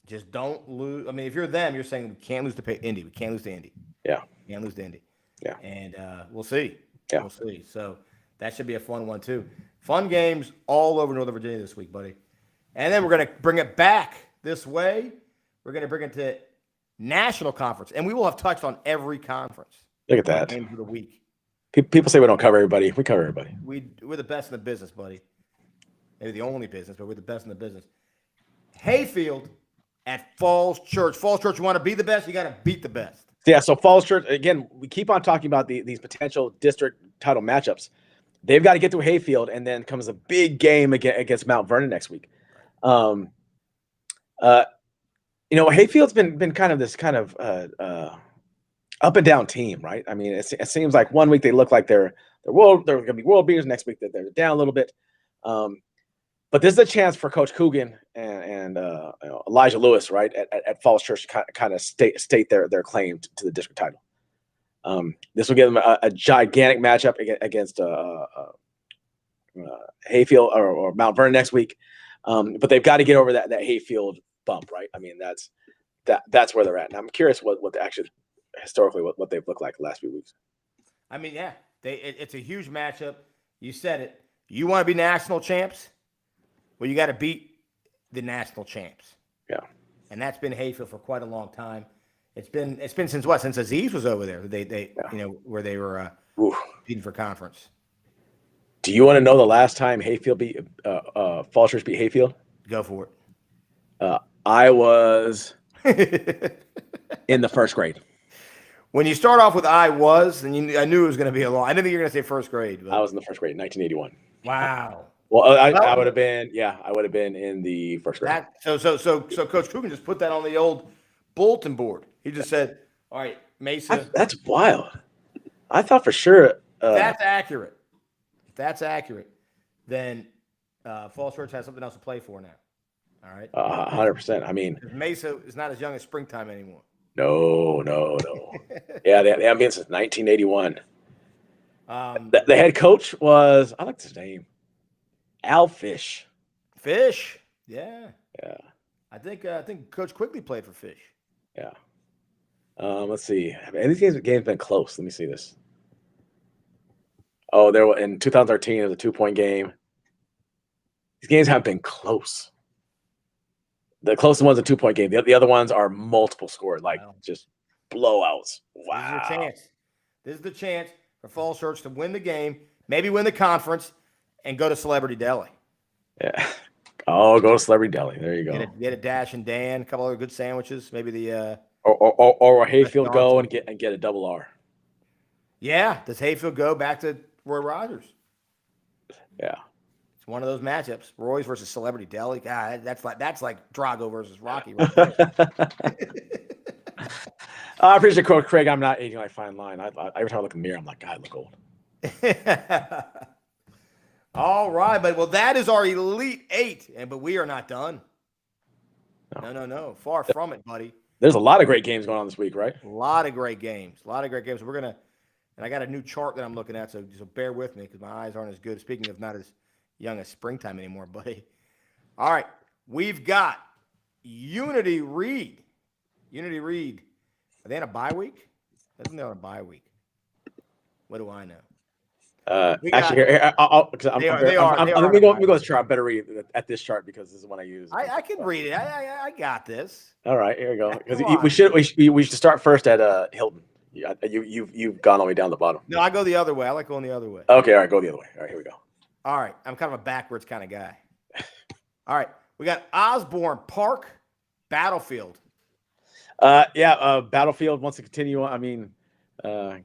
Just don't lose. I mean, if you're them, you're saying we can't lose to Indy. We can't lose to Indy. Yeah, can't lose to Indy. Yeah, and we'll see. Yeah, we'll see. So that should be a fun one too. Fun games all over Northern Virginia this week, buddy. And then we're going to bring it back this way. We're going to bring it to National Conference. And we will have touched on every conference. Look at that. Games of the week. People say we don't cover everybody. We cover everybody. We're the best in the business, buddy. Maybe the only business, but we're the best in the business. Hayfield at Falls Church. Falls Church, you want to be the best, you got to beat the best. Yeah, so Falls Church, again, we keep on talking about these potential district title matchups. They've got to get through Hayfield, and then comes a big game against Mount Vernon next week. Hayfield's been kind of this kind of up and down team, right? I mean, it seems like one week they look like they're going to be world beaters. Next week they're down a little bit. But this is a chance for Coach Coogan and Elijah Lewis, right, at Falls Church to kind of state their claim to the district title. This will give them a gigantic matchup against Hayfield or Mount Vernon next week. But they've got to get over that Hayfield bump, right? I mean, that's where they're at. And I'm curious what actually historically what they've looked like the last few weeks. I mean, yeah, it's a huge matchup. You said it. You want to be national champs? Well, you got to beat the national champs. Yeah. And that's been Hayfield for quite a long time. It's been since what? Since Aziz was over there. They where they were competing for conference. Do you want to know the last time Hayfield beat Falls Church beat Hayfield? Go for it. I was in the first grade. When you start off with I was, and I knew it was going to be a long. I didn't think you were going to say first grade. But... I was in the first grade, 1981. Wow. Well, I would have been. Yeah, I would have been in the first grade. So Coach Coogan just put that on the old bulletin board. He just said, "All right, Mesa." That's wild. I thought for sure. That's accurate. If that's accurate, then Falls Church has something else to play for now. All right. 100%. I mean, Mesa is not as young as springtime anymore. No. Yeah, they haven't been since 1981. The head coach was, I like his name, Al Fish. Fish, yeah. Yeah. I think Coach Quigley played for Fish. Yeah. Let's see. And these games been close. Let me see this. Oh, there in 2013 it was a 2-point game. These games have been close. The closest one's a 2-point game. The other ones are multiple scores, like just blowouts. Wow. This is the chance for Falls Church to win the game, maybe win the conference, and go to Celebrity Deli. Yeah. Oh, go to Celebrity Deli. There you go. Get a Dash and Dan, a couple other good sandwiches. Maybe the or Hayfield go and get a double R. Yeah. Does Hayfield go back to Roy Rogers? Yeah. It's one of those matchups. Roy's versus Celebrity Deli. God, that's like Drago versus Rocky right there. I appreciate Coach Craig. I'm not aging like fine line. Every time I look in the mirror, I'm like, God, I look old. All right, but that is our Elite Eight, but we are not done. No. Far from it, buddy. There's a lot of great games going on this week, right? A lot of great games. We're gonna, and I got a new chart that I'm looking at, so bear with me because my eyes aren't as good. Speaking of not as young as springtime anymore, buddy. All right, we've got Unity Reed. Are they on a bye week? I think they're on a bye week. What do I know? Actually, here, let me go to the chart. I better read at this chart because this is what I use. I can read it. I got this. All right, here we go. Because we should start first at Hilton. You've gone all the way down the bottom. No, I go the other way. I like going the other way. Okay, all right, go the other way. All right, here we go. All right, I'm kind of a backwards kind of guy. All right, we got Osborne Park, Battlefield. Battlefield wants to continue on. I mean,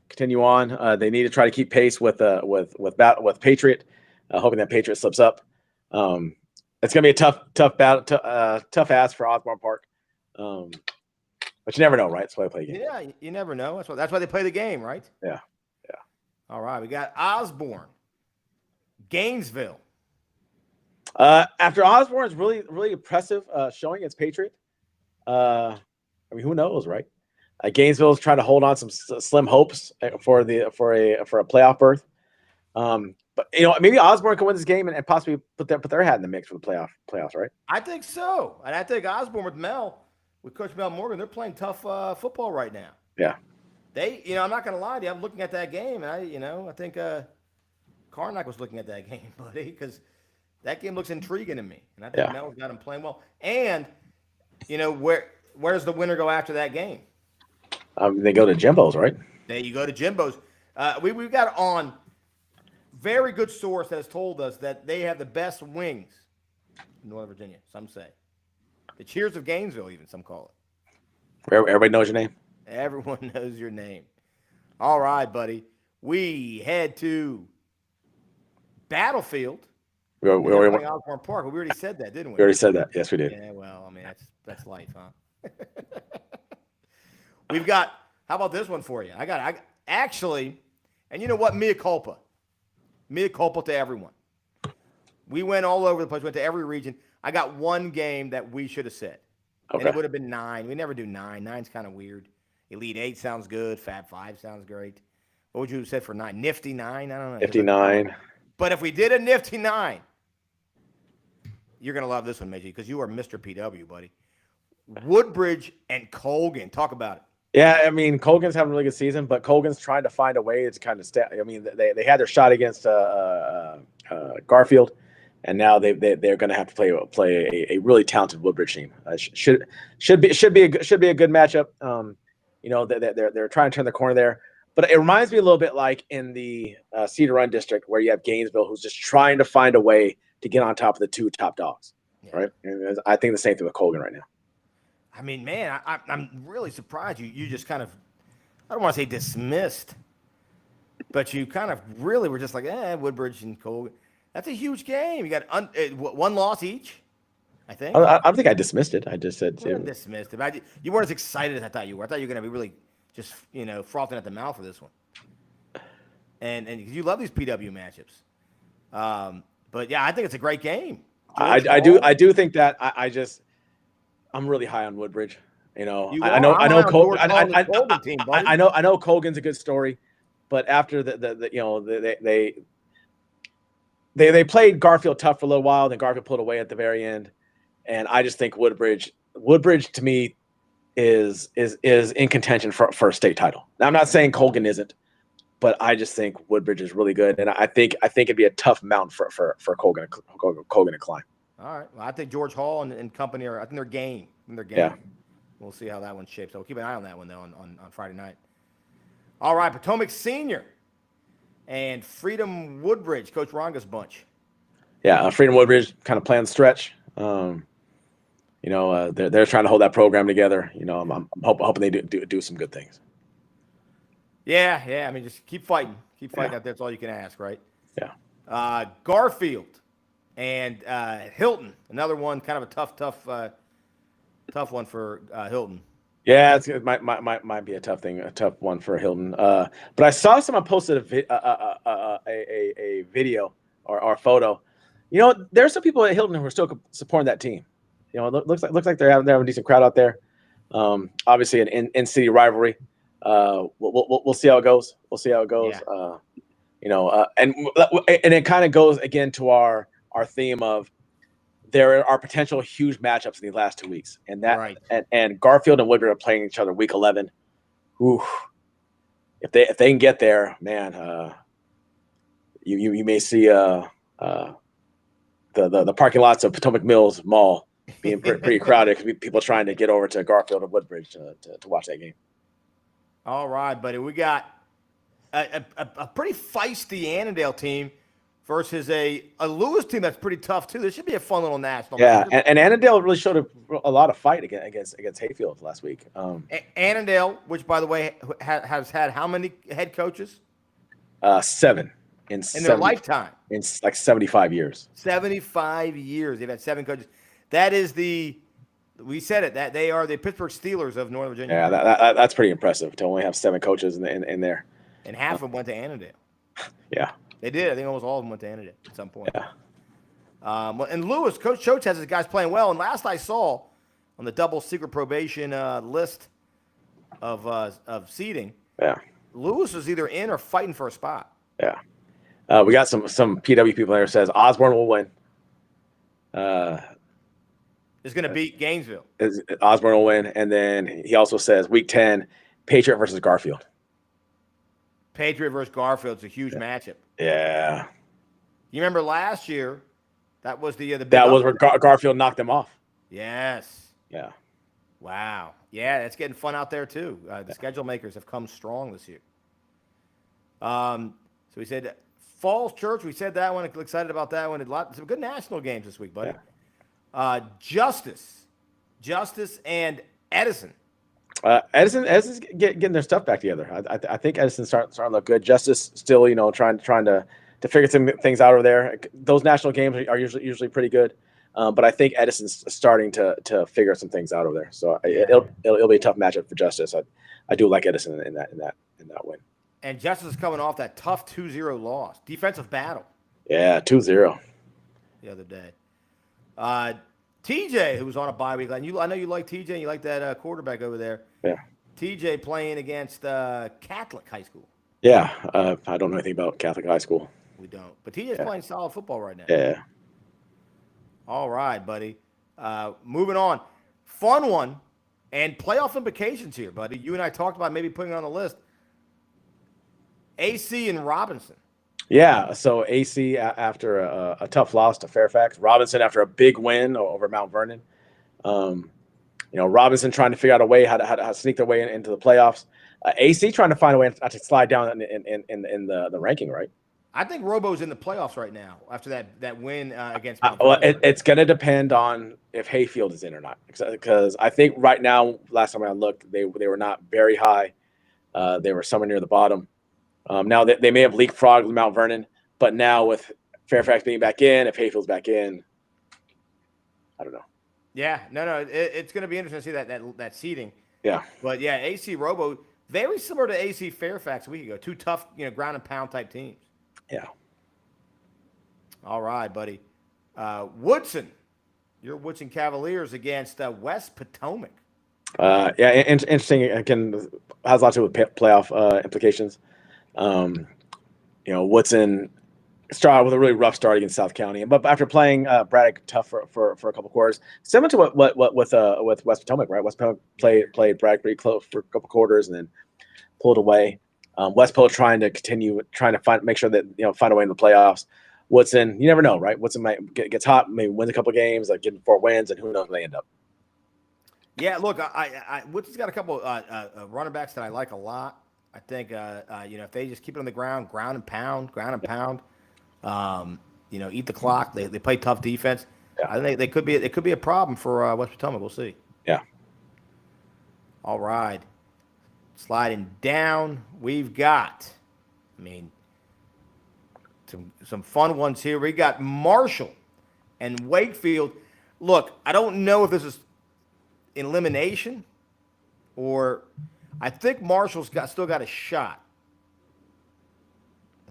continue on. They need to try to keep pace with Patriot, hoping that Patriot slips up. It's gonna be a tough battle, tough ask for Osborne Park. But you never know, right? That's why they play the game. Yeah, you never know. That's why they play the game, right? Yeah. All right, we got Osborne, Gainesville. After Osborne's really impressive showing against Patriot, I mean, who knows, right? Gainesville is trying to hold on some slim hopes for a playoff berth. But maybe Osborne can win this game and possibly put their hat in the mix for the playoffs, right? I think so, and I think Osborne with Coach Mel Morgan, they're playing tough football right now. Yeah. I'm not going to lie to you. I'm looking at that game, and I think Karnak was looking at that game, buddy, because that game looks intriguing to me, and I think Mel's got him playing well. And where does the winner go after that game? They go to Jimbo's, right? There you go to Jimbo's. We've got on very good source that has told us that they have the best wings in Northern Virginia. Some say the Cheers of Gainesville, even some call it. Everybody knows your name. Everyone knows your name. All right, buddy. We head to Battlefield. We Osborne Park. We already said that, didn't we? We already said that. Yes, we did. Yeah. Well, I mean that's life, huh? We've got. How about this one for you? I actually, and you know what? Mea culpa to everyone. We went all over the place. Went to every region. I got one game that we should have said, and it would have been 9. We never do 9. 9's kind of weird. Elite 8 sounds good. Fab 5 sounds great. What would you have said for 9? Nifty 9? I don't know. Nifty 9. But if we did a Nifty 9, you're gonna love this one, Meiji, because you are Mr. PW, buddy. Woodbridge and Colgan. Talk about it. Yeah, I mean, Colgan's having a really good season, but Colgan's trying to find a way to kind of stay. I mean, they had their shot against Garfield, and now they're going to have to play a really talented Woodbridge team. Should be a good matchup. They're trying to turn the corner there, but it reminds me a little bit like in the Cedar Run district where you have Gainesville, who's just trying to find a way to get on top of the 2 top dogs, right? And I think the same thing with Colgan right now. I mean, man, I'm really surprised you just kind of I don't want to say dismissed, but you kind of really were just like, Woodbridge and Colgan. That's a huge game. You got one loss each, I think. I don't think I dismissed it. I just said dismissed it. You weren't as excited as I thought you were. I thought you were going to be really just frothing at the mouth for this one. And you love these PW matchups. But yeah, I think it's a great game. I do think that I'm really high on Woodbridge. I know Colgan's a good story, but after they played Garfield tough for a little while, then Garfield pulled away at the very end, and I just think Woodbridge to me is in contention for a state title. Now I'm not saying Colgan isn't, but I just think Woodbridge is really good, and I think it'd be a tough mountain for Colgan to climb. All right. Well, I think George Hall and company I think they're game. Yeah. We'll see how that one shapes. So we'll keep an eye on that one though on Friday night. All right, Potomac Senior and Freedom Woodbridge, Coach Ronga's bunch. Yeah, Freedom Woodbridge kind of playing the stretch. They're trying to hold that program together. I'm hoping they do some good things. Yeah. I mean, just keep fighting. Keep fighting out there. That's all you can ask, right? Yeah. Garfield and Hilton, another one, kind of a tough one for Hilton. Yeah, it might be a tough one for Hilton. But I saw someone posted a video or a photo. There's some people at Hilton who are still supporting that team. It looks like they're having a decent crowd out there. Obviously an in-city rivalry. We'll see how it goes. Yeah. And it kind of goes again to our theme of there are potential huge matchups in these last 2 weeks, and that right. and Garfield and Woodbridge are playing each other week 11. Ooh, if they can get there, man, you may see the parking lots of Potomac Mills Mall being pretty crowded because people trying to get over to Garfield and Woodbridge to watch that game. All right, buddy, we got a pretty feisty Annandale team versus a Lewis team that's pretty tough too. This should be a fun little national. Yeah, and Annandale really showed a lot of fight against Hayfield last week. Annandale, which by the way has had how many head coaches? 7 in their lifetime. In like 75 years. 75 years they've had 7 coaches. That is we said it, that they are the Pittsburgh Steelers of Northern Virginia. Yeah, that's pretty impressive to only have 7 coaches in there. And half of them went to Annandale. Yeah. They did. I think almost all of them went to Annandale at some point. Yeah. And Lewis, Coach Choate has his guys playing well. And last I saw on the double secret probation list of seeding, Lewis was either in or fighting for a spot. Yeah. We got some PW people there says Osborne will win. Is going to beat Gainesville. Osborne will win. And then he also says week 10, Patriot versus Garfield. Patriot versus Garfield is a huge matchup. Yeah. You remember last year, that was the big that was where Garfield knocked them off. Yes. Yeah. Wow. Yeah, it's getting fun out there too. The schedule makers have come strong this year. So we said Falls Church. We said that one. Excited about that one. Some good national games this week, buddy. Yeah. Justice and Edison. Edison's getting their stuff back together. I think Edison's starting to look good. Justice still, trying to figure some things out over there. Those national games are usually pretty good, but I think Edison's starting to figure some things out over there. So it'll be a tough matchup for Justice. I do like Edison in that win. And Justice is coming off that tough 2-0 loss, defensive battle. Yeah, 2-0 the other day. TJ, who was on a bye week, I know you like TJ and you like that quarterback over there. Yeah. TJ playing against Catholic High School. Yeah, I don't know anything about Catholic High School. We don't. But TJ's playing solid football right now. Yeah. All right, buddy. Moving on. Fun one and playoff implications here, buddy. You and I talked about maybe putting it on the list. AC and Robinson. Yeah, so AC after a tough loss to Fairfax. Robinson after a big win over Mount Vernon. Robinson trying to figure out a way how to sneak their way into the playoffs. AC trying to find a way to slide down in the ranking, right? I think Robo's in the playoffs right now after that win against Mount Vernon. Well, it's going to depend on if Hayfield is in or not. Because I think right now, last time I looked, they were not very high. They were somewhere near the bottom. Now they may have leapfrogged Mount Vernon, but now with Fairfax being back in, if Hayfield's back in, I don't know. Yeah, no, it's going to be interesting to see that seeding. Yeah, but yeah, AC Robo very similar to AC Fairfax a week ago. Two tough, ground and pound type teams. Yeah. All right, buddy. Woodson, your Woodson Cavaliers against West Potomac. Yeah, interesting. Again, has a lot to do with playoff implications. Woodson started with a really rough start against South County, but after playing Braddock tough for a couple quarters, similar to what with West Potomac, right? West Potomac played Braddock pretty close for a couple quarters and then pulled away. West Potomac trying to make sure that find a way in the playoffs. Woodson, you never know, right? Woodson might gets hot, maybe wins a couple games, like getting 4 wins, and who knows where they end up. Yeah, look, Woodson's got a couple running backs that I like a lot. I think if they just keep it on the ground and pound, eat the clock. They play tough defense. Yeah. I think it could be a problem for West Potomac. We'll see. Yeah. All right. Sliding down, we've got, some fun ones here. We got Marshall and Wakefield. Look, I don't know if this is elimination or I think Marshall's still got a shot.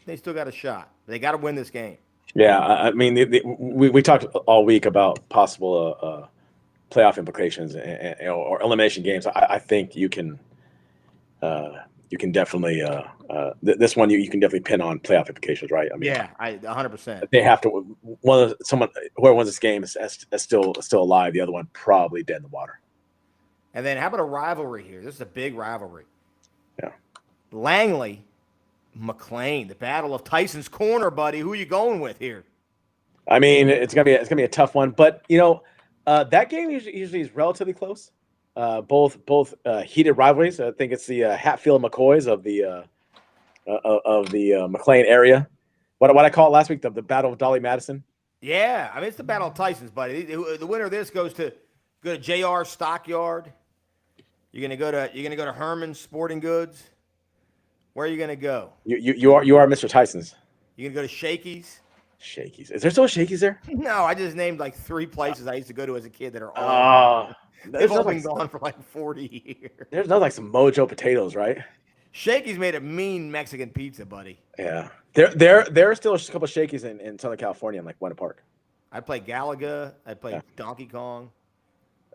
They still got a shot. They got to win this game. Yeah, we talked all week about possible playoff implications or elimination games. I think you can definitely this one you can definitely pin on playoff implications, right? 100%. They have to whoever wins this game is still alive. The other one probably dead in the water. And then how about a rivalry here? This is a big rivalry. Yeah. Langley, McLean, the battle of Tyson's Corner, buddy. Who are you going with here? It's gonna be a tough one, but that game usually is relatively close. Both heated rivalries. I think it's the Hatfield McCoys of the McLean area. What I call it last week, the Battle of Dolly Madison. Yeah, it's the Battle of Tyson's, buddy. The winner of this goes to JR Stockyard. You're gonna go to Herman's Sporting Goods. Where are you gonna go? You are Mr. Tyson's. You gonna go to Shakey's? Shakey's. Is there still Shakey's there? No, I just named like 3 places I used to go to as a kid that are all. They've all been gone for like 40 years. There's no like some Mojo potatoes, right? Shakey's made a mean Mexican pizza, buddy. Yeah, there are still a couple of Shakey's in Southern California, in like Winter Park. I play Galaga. I play Donkey Kong.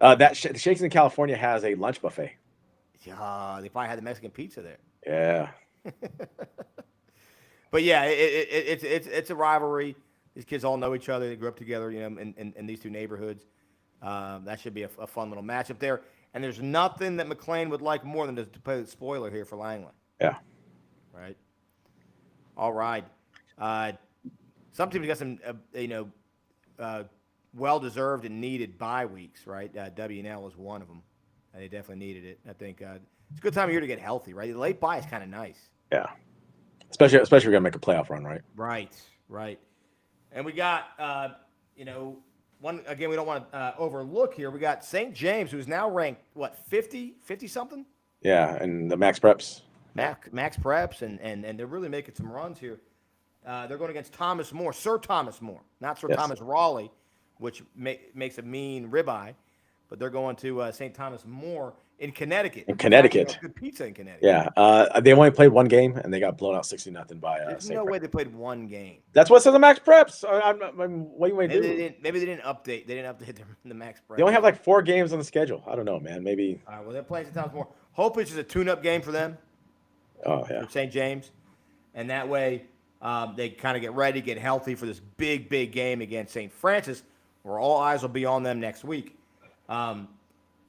The Shakey's in California has a lunch buffet. Yeah, they probably had the Mexican pizza there. Yeah. But yeah, it's a rivalry. These kids all know each other. They grew up together, in these 2 neighborhoods. That should be a fun little matchup there. And there's nothing that McLean would like more than to play the spoiler here for Langley. Yeah. Right. All right. Some teams got some, well-deserved and needed bye weeks, right? W&L is one of them. They definitely needed it. I think it's a good time of year to get healthy, right? The late bye is kind of nice. Yeah. Especially if you're going to make a playoff run, right? Right. And we got, one, again, we don't want to overlook here. We got St. James, who's now ranked, 50-something? Yeah, and the Max Preps. Max Preps, and they're really making some runs here. They're going against Thomas More, Sir Thomas More, not Sir Thomas Raleigh, which makes a mean ribeye, but they're going to St. Thomas More in Connecticut. Good pizza in Connecticut. Yeah, they only played 1 game, and they got blown out 60-0 by There's no way they played 1 game. That's what's in the Max Preps. What do you want to do? Maybe they didn't update. They didn't update the Max Preps. They only have like 4 games on the schedule. I don't know, man. Maybe. All right, well, they're playing St. Thomas More. Hopefully, it's just a tune-up game for them. Oh, yeah. For St. James. And that way, they kind of get ready, get healthy for this big game against St. Francis, where all eyes will be on them next week.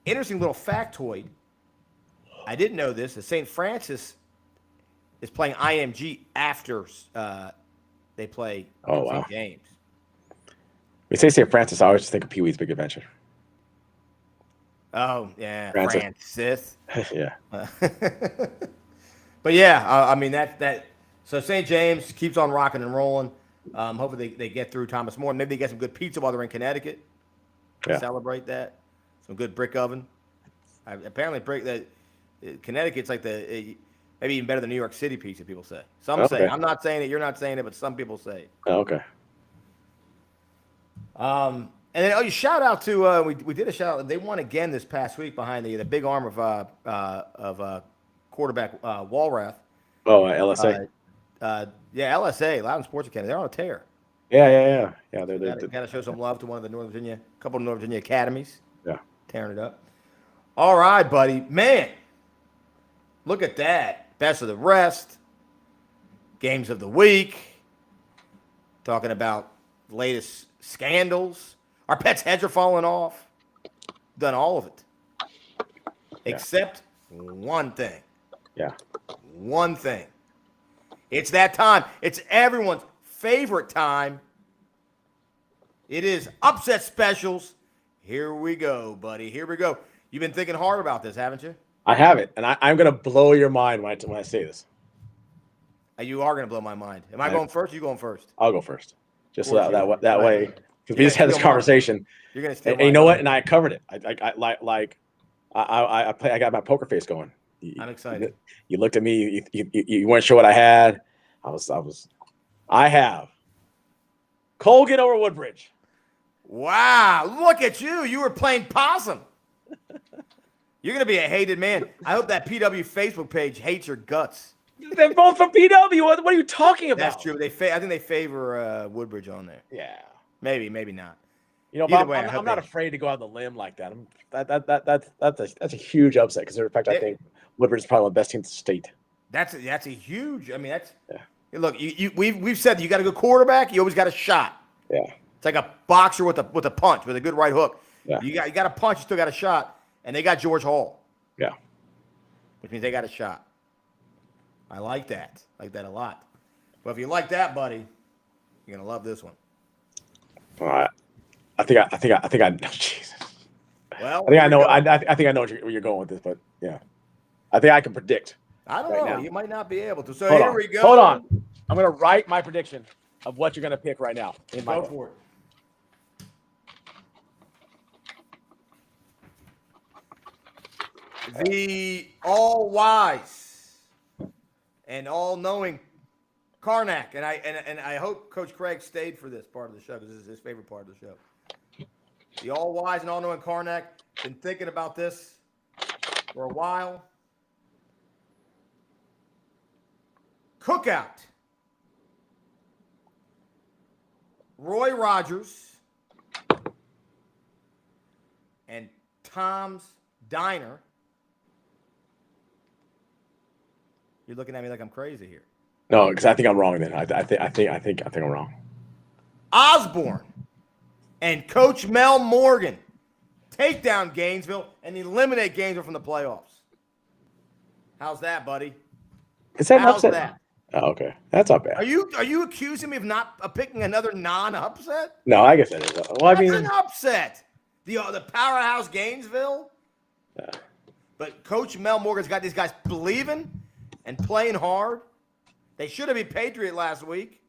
Interesting little factoid. I didn't know this. That St. Francis is playing IMG after they play St. James. We say St. Francis, I always just think of Pee-wee's Big Adventure. Oh, yeah. Francis. Yeah. But, yeah, that. So St. James keeps on rocking and rolling. Hopefully they get through Thomas More. Maybe they get some good pizza while they're in Connecticut. Celebrate that. Some good brick oven. Apparently, Connecticut's like Maybe even better than New York City pizza, people say. Some say. I'm not saying it. You're not saying it, but some people say it. Oh, okay. And then, you shout out to we did a shout out. They won again this past week behind the big arm of quarterback Walrath. Oh, LSA. LSA, Loudon Sports Academy. They're on a tear. Yeah. They're Got to show some love to one of the couple of Northern Virginia academies. Yeah. Tearing it up. All right, buddy. Man, look at that. Best of the rest. Games of the week. Talking about the latest scandals. Our pets' heads are falling off. Done all of it. Except one thing. Yeah. One thing. It's that time. It's everyone's favorite time. It is upset specials. Here we go, buddy. Here we go. You've been thinking hard about this, haven't you? I have it, and I'm going to blow your mind when I say this. You are going to blow my mind. Am I going first or you going first? I'll go first. Just so that way, because we just had this conversation. You're going to steal and you know what? And I covered it. I got my poker face going. I'm excited. You looked at me. You weren't sure what I had. I have Colgan over Woodbridge. Wow, look at you. You were playing possum. You're going to be a hated man. I hope that PW Facebook page hates your guts. They're both from PW. What are you talking about? That's true. I think they favor Woodbridge on there. Yeah. Maybe not. You know, I'm not afraid to go out on the limb like that. That's a huge upset because, in fact, I think Woodbridge is probably one of the best teams in the state. That's a huge. I mean, look. We've said that you got a good quarterback. You always got a shot. Yeah. It's like a boxer with a punch with a good right hook. Yeah. You got a punch. You still got a shot. And they got George Hall. Yeah. Which means they got a shot. I like that. I like that a lot. But if you like that, buddy, you're gonna love this one. All right. I think I Jesus. Well, I think I know. I think I know where you're going with this, but yeah, I think I can predict. I don't know. Now. You might not be able to. So Hold we go. Hold on. I'm gonna write my prediction of what you're gonna pick right now. Go for it. The all-wise and all-knowing Karnak, and I hope Coach Craig stayed for this part of the show because this is his favorite part of the show. The all-wise and all-knowing Karnak, been thinking about this for a while. Cookout. Roy Rogers and Tom's Diner. You're looking at me like I'm crazy here. No, because I think I'm wrong. Then I think I'm wrong. Osborne and Coach Mel Morgan take down Gainesville and eliminate Gainesville from the playoffs. How's that, buddy? Is that How's upset? that? Oh, okay, that's not bad. Are you accusing me of picking another non-upset? No, I guess that is. Well, That's an upset. The powerhouse Gainesville. Yeah. But Coach Mel Morgan's got these guys believing and playing hard. They should have been Patriot last week.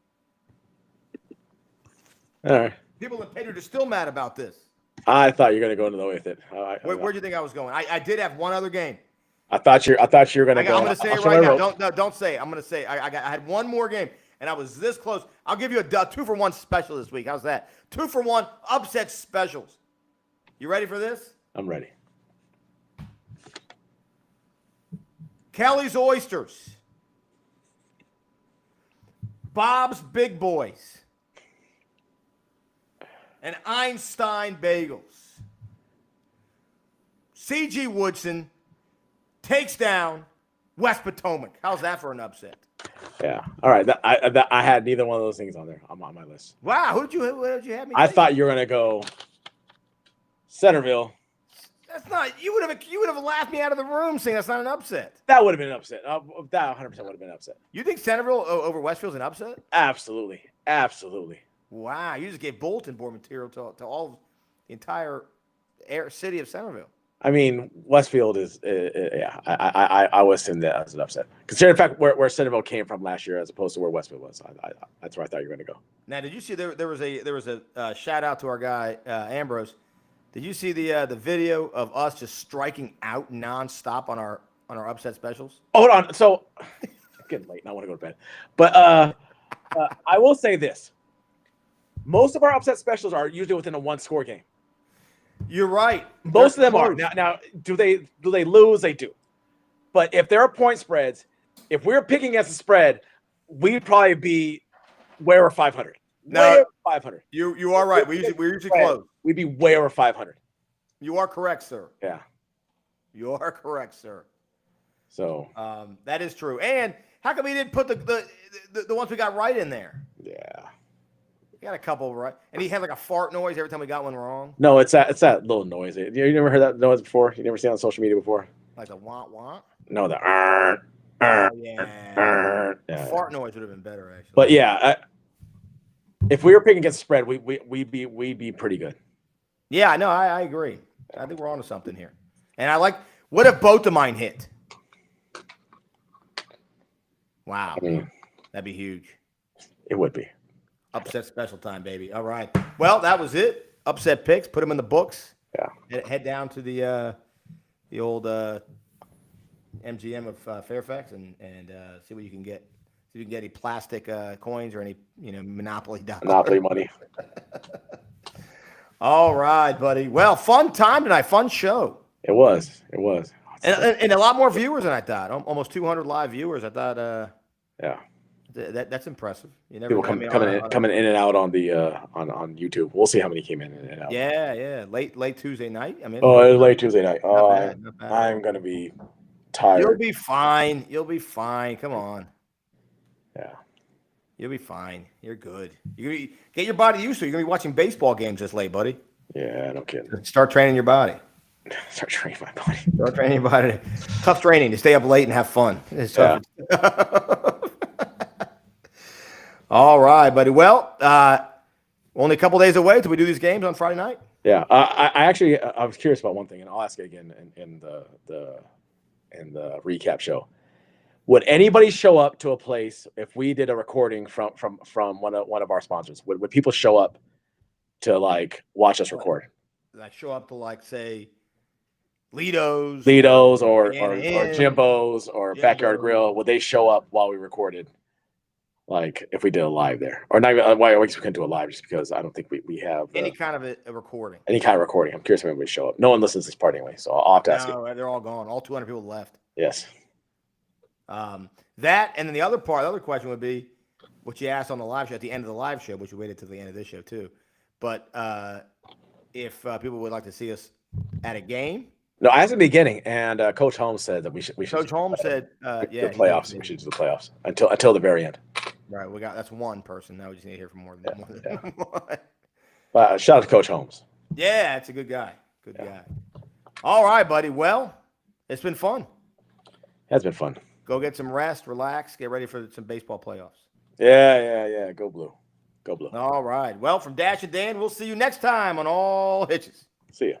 All right. People in Patriot are still mad about this. I thought you were going to go into the with it. Where'd you think I was going? I did have one other game. I thought you were going to go. I'm going to say it right now. Don't say it. I'm going to say I had one more game, and I was this close. I'll give you a 2-for-1 special this week. How's that? 2-for-1 upset specials. You ready for this? I'm ready. Kelly's Oysters. Bob's Big Boys. And Einstein Bagels. C.G. Woodson takes down West Potomac. How's that for an upset? Yeah. All right. I had neither one of those things on there. I'm on my list. Wow. Who did you have me? I thought you were going to go Centerville. That's not. You would have laughed me out of the room saying that's not an upset. That would have been an upset. That 100% would have been an upset. You think Centerville over Westfield's an upset? Absolutely. Wow. You just gave bulletin board material to all the entire city of Centerville. I mean, Westfield is, yeah. I was assume that as an upset, considering the fact where Centerville came from last year, as opposed to where Westfield was. That's where I thought you were going to go. Now, did you see there was a shout out to our guy Ambrose? Did you see the video of us just striking out nonstop on our on our upset specials? Hold on. So, it's getting late. And I want to go to bed. But I will say this: most of our upset specials are usually within a 1-score game. You're right. Most of them are. Now, do they lose? They do. But if there are point spreads, if we're picking against the spread, we'd probably be way over 500. No, way over 500. You are right. We're usually close. We'd be way over 500. You are correct, sir. Yeah. You are correct, sir. So that is true. And how come he didn't put the ones we got right in there? Yeah. He got a couple right, and he had like a fart noise every time we got one wrong. No, it's that little noise. You never heard that noise before? You never seen it on social media before? Like the wah. No, the yeah. Fart noise would have been better actually. But yeah, if we were picking against spread, we'd be pretty good. Yeah, no, I agree. I think we're onto something here. And I like. What if both of mine hit? Wow, I mean, that'd be huge. It would be. Upset special time, baby. All right. Well, that was it. Upset picks. Put them in the books. Yeah. Head down to the old MGM of Fairfax and see what you can get. See if you can get any plastic coins or any Monopoly dollars. Monopoly money. All right, buddy. Well, fun time tonight. Fun show. It was. And a lot more viewers than I thought. Almost 200 live viewers. I thought. Yeah. That's impressive. You never People coming in and out on the on YouTube. We'll see how many came in and out. Yeah. Late Tuesday night. I mean. Oh, it was late Tuesday night. Not bad. I'm gonna be tired. You'll be fine. Come on. Yeah. You'll be fine. You're good. Get your body used to it. You're gonna be watching baseball games this late, buddy. Yeah, no kidding. Start training your body. Start training my body. Start training your body. Tough training to stay up late and have fun. It's tough. Yeah. All right, buddy. Well, only a couple days away till we do these games on Friday night. Yeah, I was curious about one thing, and I'll ask it again in the recap show. Would anybody show up to a place if we did a recording from one of our sponsors? Would people show up to watch us record? Like show up to say Lido's or Jimbo's or Backyard Grill? Would they show up while we recorded? If we did a live there, or not? Why? I guess we couldn't do a live just because I don't think we have any kind of a recording. Any kind of recording. I'm curious if anybody show up. No one listens to this part anyway, so I'll have to ask you. They're all gone. All 200 people left. Yes. That and then the other question would be what you asked on the live show at the end of the live show, which we waited till the end of this show too. But if people would like to see us at a game. No, I asked at the beginning, and Coach Holmes said that we should. Coach Holmes said, the playoffs. We should do the playoffs until the very end. Right, that's one person. Now we just need to hear from more than one. Shout out to Coach Holmes. Yeah, it's a good guy. Good guy. All right, buddy. Well, it's been fun. It has been fun. Go get some rest, relax, get ready for some baseball playoffs. Yeah. Go Blue. Go Blue. All right. Well, from Dash and Dan, we'll see you next time on All Hitches. See ya.